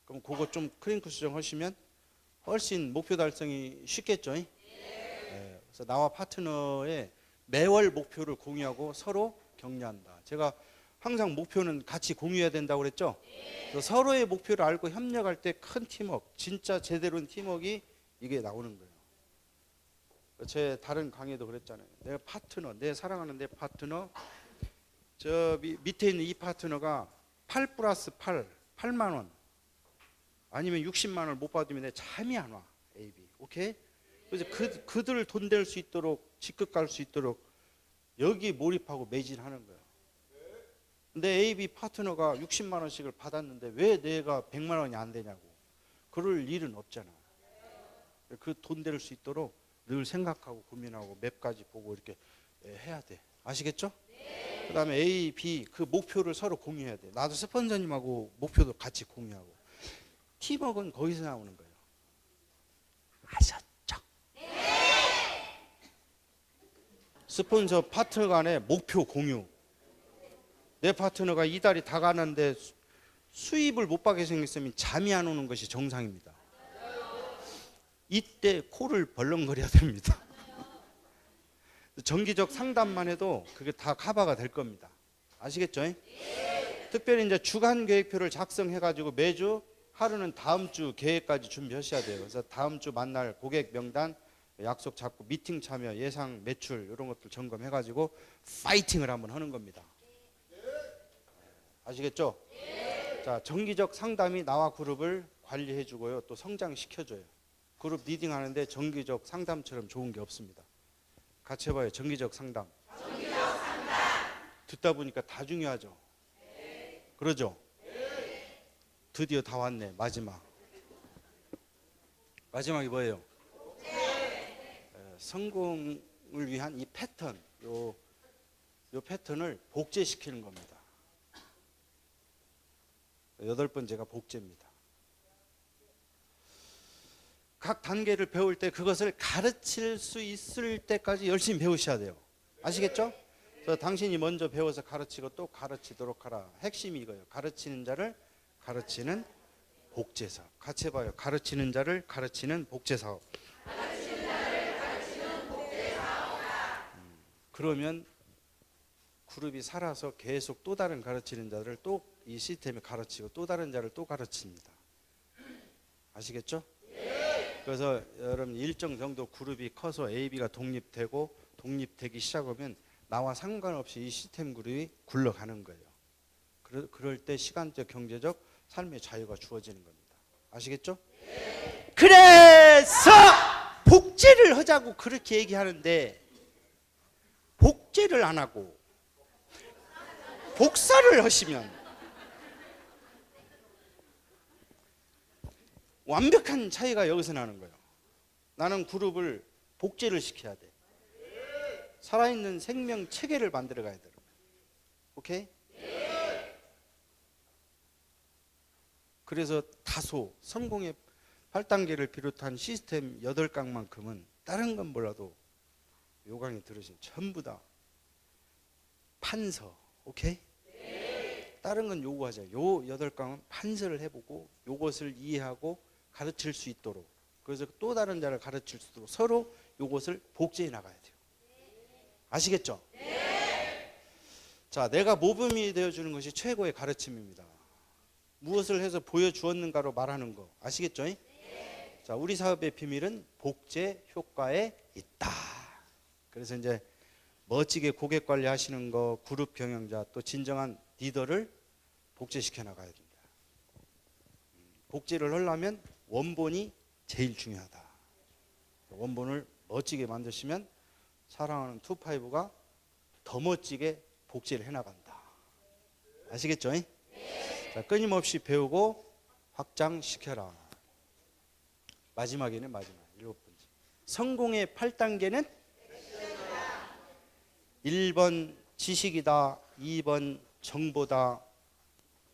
그럼 그거 좀 크링크 수정하시면 훨씬 목표 달성이 쉽겠죠? 그래서 나와 파트너의 매월 목표를 공유하고 서로 격려한다. 제가 항상 목표는 같이 공유해야 된다고 그랬죠? 그래서 서로의 목표를 알고 협력할 때 큰 팀워크, 진짜 제대로 된 팀워크가 이게 나오는 거예요. 제 다른 강의도 그랬잖아요. 내 파트너, 내 사랑하는 내 파트너, 저 밑에 있는 이 파트너가 8 플러스 8, 8만 원 아니면 60만 원을 못 받으면 내 잠이 안 와. A, B. 오케이? 그래서 그들 돈 될 수 있도록 직급 갈 수 있도록 여기 몰입하고 매진하는 거예요. 근데 A, B 파트너가 60만 원씩을 받았는데 왜 내가 100만 원이 안 되냐고. 그럴 일은 없잖아. 그 돈 될 수 있도록 늘 생각하고 고민하고 맵까지 보고 이렇게 해야 돼. 아시겠죠? 네. 그 다음에 A, B 그 목표를 서로 공유해야 돼. 나도 스폰서님하고 목표도 같이 공유하고. 팀워크는 거기서 나오는 거예요. 아셨죠? 네. 스폰서 파트너 간의 목표 공유. 내 파트너가 이달이 다 가는데 수입을 못 받게 생겼으면 잠이 안 오는 것이 정상입니다. 이때 코를 벌렁거려야 됩니다. 정기적 상담만 해도 그게 다 커버가 될 겁니다. 아시겠죠? 네. 특별히 이제 주간 계획표를 작성해 가지고 매주 하루는 다음 주 계획까지 준비하셔야 돼요. 그래서 다음 주 만날 고객 명단, 약속 잡고 미팅 참여, 예상 매출 이런 것들 점검해 가지고 파이팅을 한번 하는 겁니다. 아시겠죠? 네. 자, 정기적 상담이 나와 그룹을 관리해 주고요. 또 성장시켜 줘요. 그룹 리딩 하는데 정기적 상담처럼 좋은 게 없습니다. 같이 해봐요. 정기적 상담. 정기적 상담. 듣다 보니까 다 중요하죠. 네. 그러죠? 네. 드디어 다 왔네. 마지막. 마지막이 뭐예요? 네. 성공을 위한 이 패턴, 요 패턴을 복제시키는 겁니다. 8번째가 복제입니다. 각 단계를 배울 때 그것을 가르칠 수 있을 때까지 열심히 배우셔야 돼요. 아시겠죠? 그래서 당신이 먼저 배워서 가르치고 또 가르치도록 하라. 핵심이 이거예요. 가르치는 자를 가르치는 복제사업. 같이 해봐요. 가르치는 자를 가르치는 복제사업. 가르치는 자를 가르치는 복제사업. 그러면 그룹이 살아서 계속 또 다른 가르치는 자들을 또 이 시스템에 가르치고 또 다른 자를 또 가르칩니다. 아시겠죠? 그래서 여러분 일정 정도 그룹이 커서 A, B가 독립되기 시작하면 나와 상관없이 이 시스템 그룹이 굴러가는 거예요. 그럴 때 시간적, 경제적 삶의 자유가 주어지는 겁니다. 아시겠죠? 네. 그래서 복제를 하자고 그렇게 얘기하는데 복제를 안 하고 복사를 하시면 완벽한 차이가 여기서 나는 거예요. 나는 그룹을 복제를 시켜야 돼. 살아있는 생명 체계를 만들어 가야 돼. 오케이? 그래서 다소 성공의 8단계를 비롯한 시스템 8강만큼은 다른 건 몰라도 요 강의 들으신 전부 다 판서. 오케이? 다른 건 요구하자. 요 8강은 판서를 해보고 요것을 이해하고 가르칠 수 있도록, 그래서 또 다른 자를 가르칠 수 있도록 서로 요것을 복제해 나가야 돼요. 아시겠죠? 네. 자, 내가 모범이 되어주는 것이 최고의 가르침입니다. 무엇을 해서 보여주었는가로 말하는 거. 아시겠죠? 네. 자, 우리 사업의 비밀은 복제 효과에 있다. 그래서 이제 멋지게 고객 관리하시는 거, 그룹 경영자, 또 진정한 리더를 복제시켜 나가야 됩니다. 복제를 하려면 원본이 제일 중요하다. 원본을 멋지게 만드시면 사랑하는 25가 더 멋지게 복제를 해나간다. 아시겠죠? 네. 자, 끊임없이 배우고 확장시켜라. 마지막에는 마지막 7번째. 성공의 8단계는 1번 지식이다, 2번 정보다,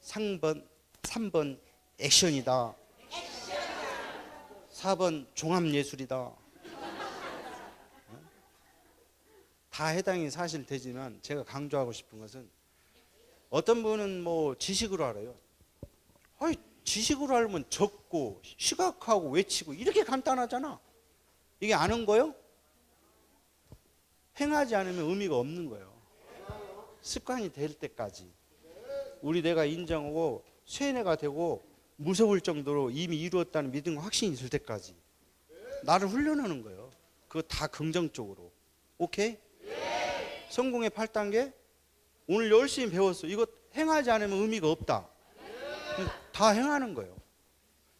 3번 액션이다, 4번 종합예술이다. 다 해당이 사실 되지만 제가 강조하고 싶은 것은 어떤 분은 뭐 지식으로 알아요. 아니, 지식으로 알면 적고 시각하고 외치고 이렇게 간단하잖아. 이게 아는 거요? 행하지 않으면 의미가 없는 거예요. 습관이 될 때까지. 우리 내가 인정하고 쇠뇌가 되고 무서울 정도로 이미 이루었다는 믿음과 확신이 있을 때까지 나를 훈련하는 거예요. 그거 다 긍정적으로. 오케이? 성공의 8단계? 오늘 열심히 배웠어. 이거 행하지 않으면 의미가 없다. 다 행하는 거예요.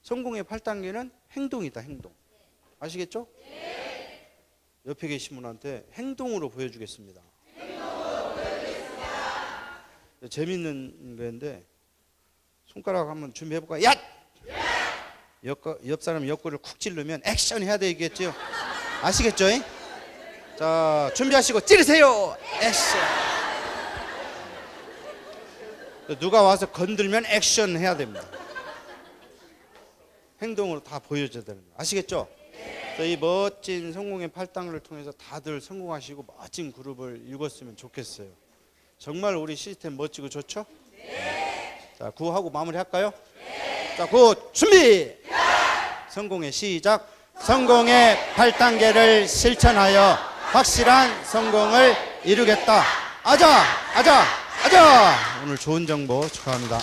성공의 8단계는 행동이다, 행동. 아시겠죠? 옆에 계신 분한테 행동으로 보여주겠습니다. 재밌는 거인데 손가락 한번 준비해볼까요? 야! 옆 사람 옆구리를 쿡 찌르면 액션 해야 되겠죠? 아시겠죠? 자, 준비하시고 찌르세요. 액션. 누가 와서 건들면 액션 해야 됩니다. 행동으로 다 보여줘야 되는 거예요. 아시겠죠? 이 멋진 성공의 8단계를 통해서 다들 성공하시고 멋진 그룹을 이뤘으면 좋겠어요. 정말 우리 시스템 멋지고 좋죠? 자, 구호하고 마무리할까요? 자, 구호 준비! 성공의 시작! 성공의 8단계를 실천하여 확실한 성공을 이루겠다. 아자! 아자! 아자! 오늘 좋은 정보 축하합니다.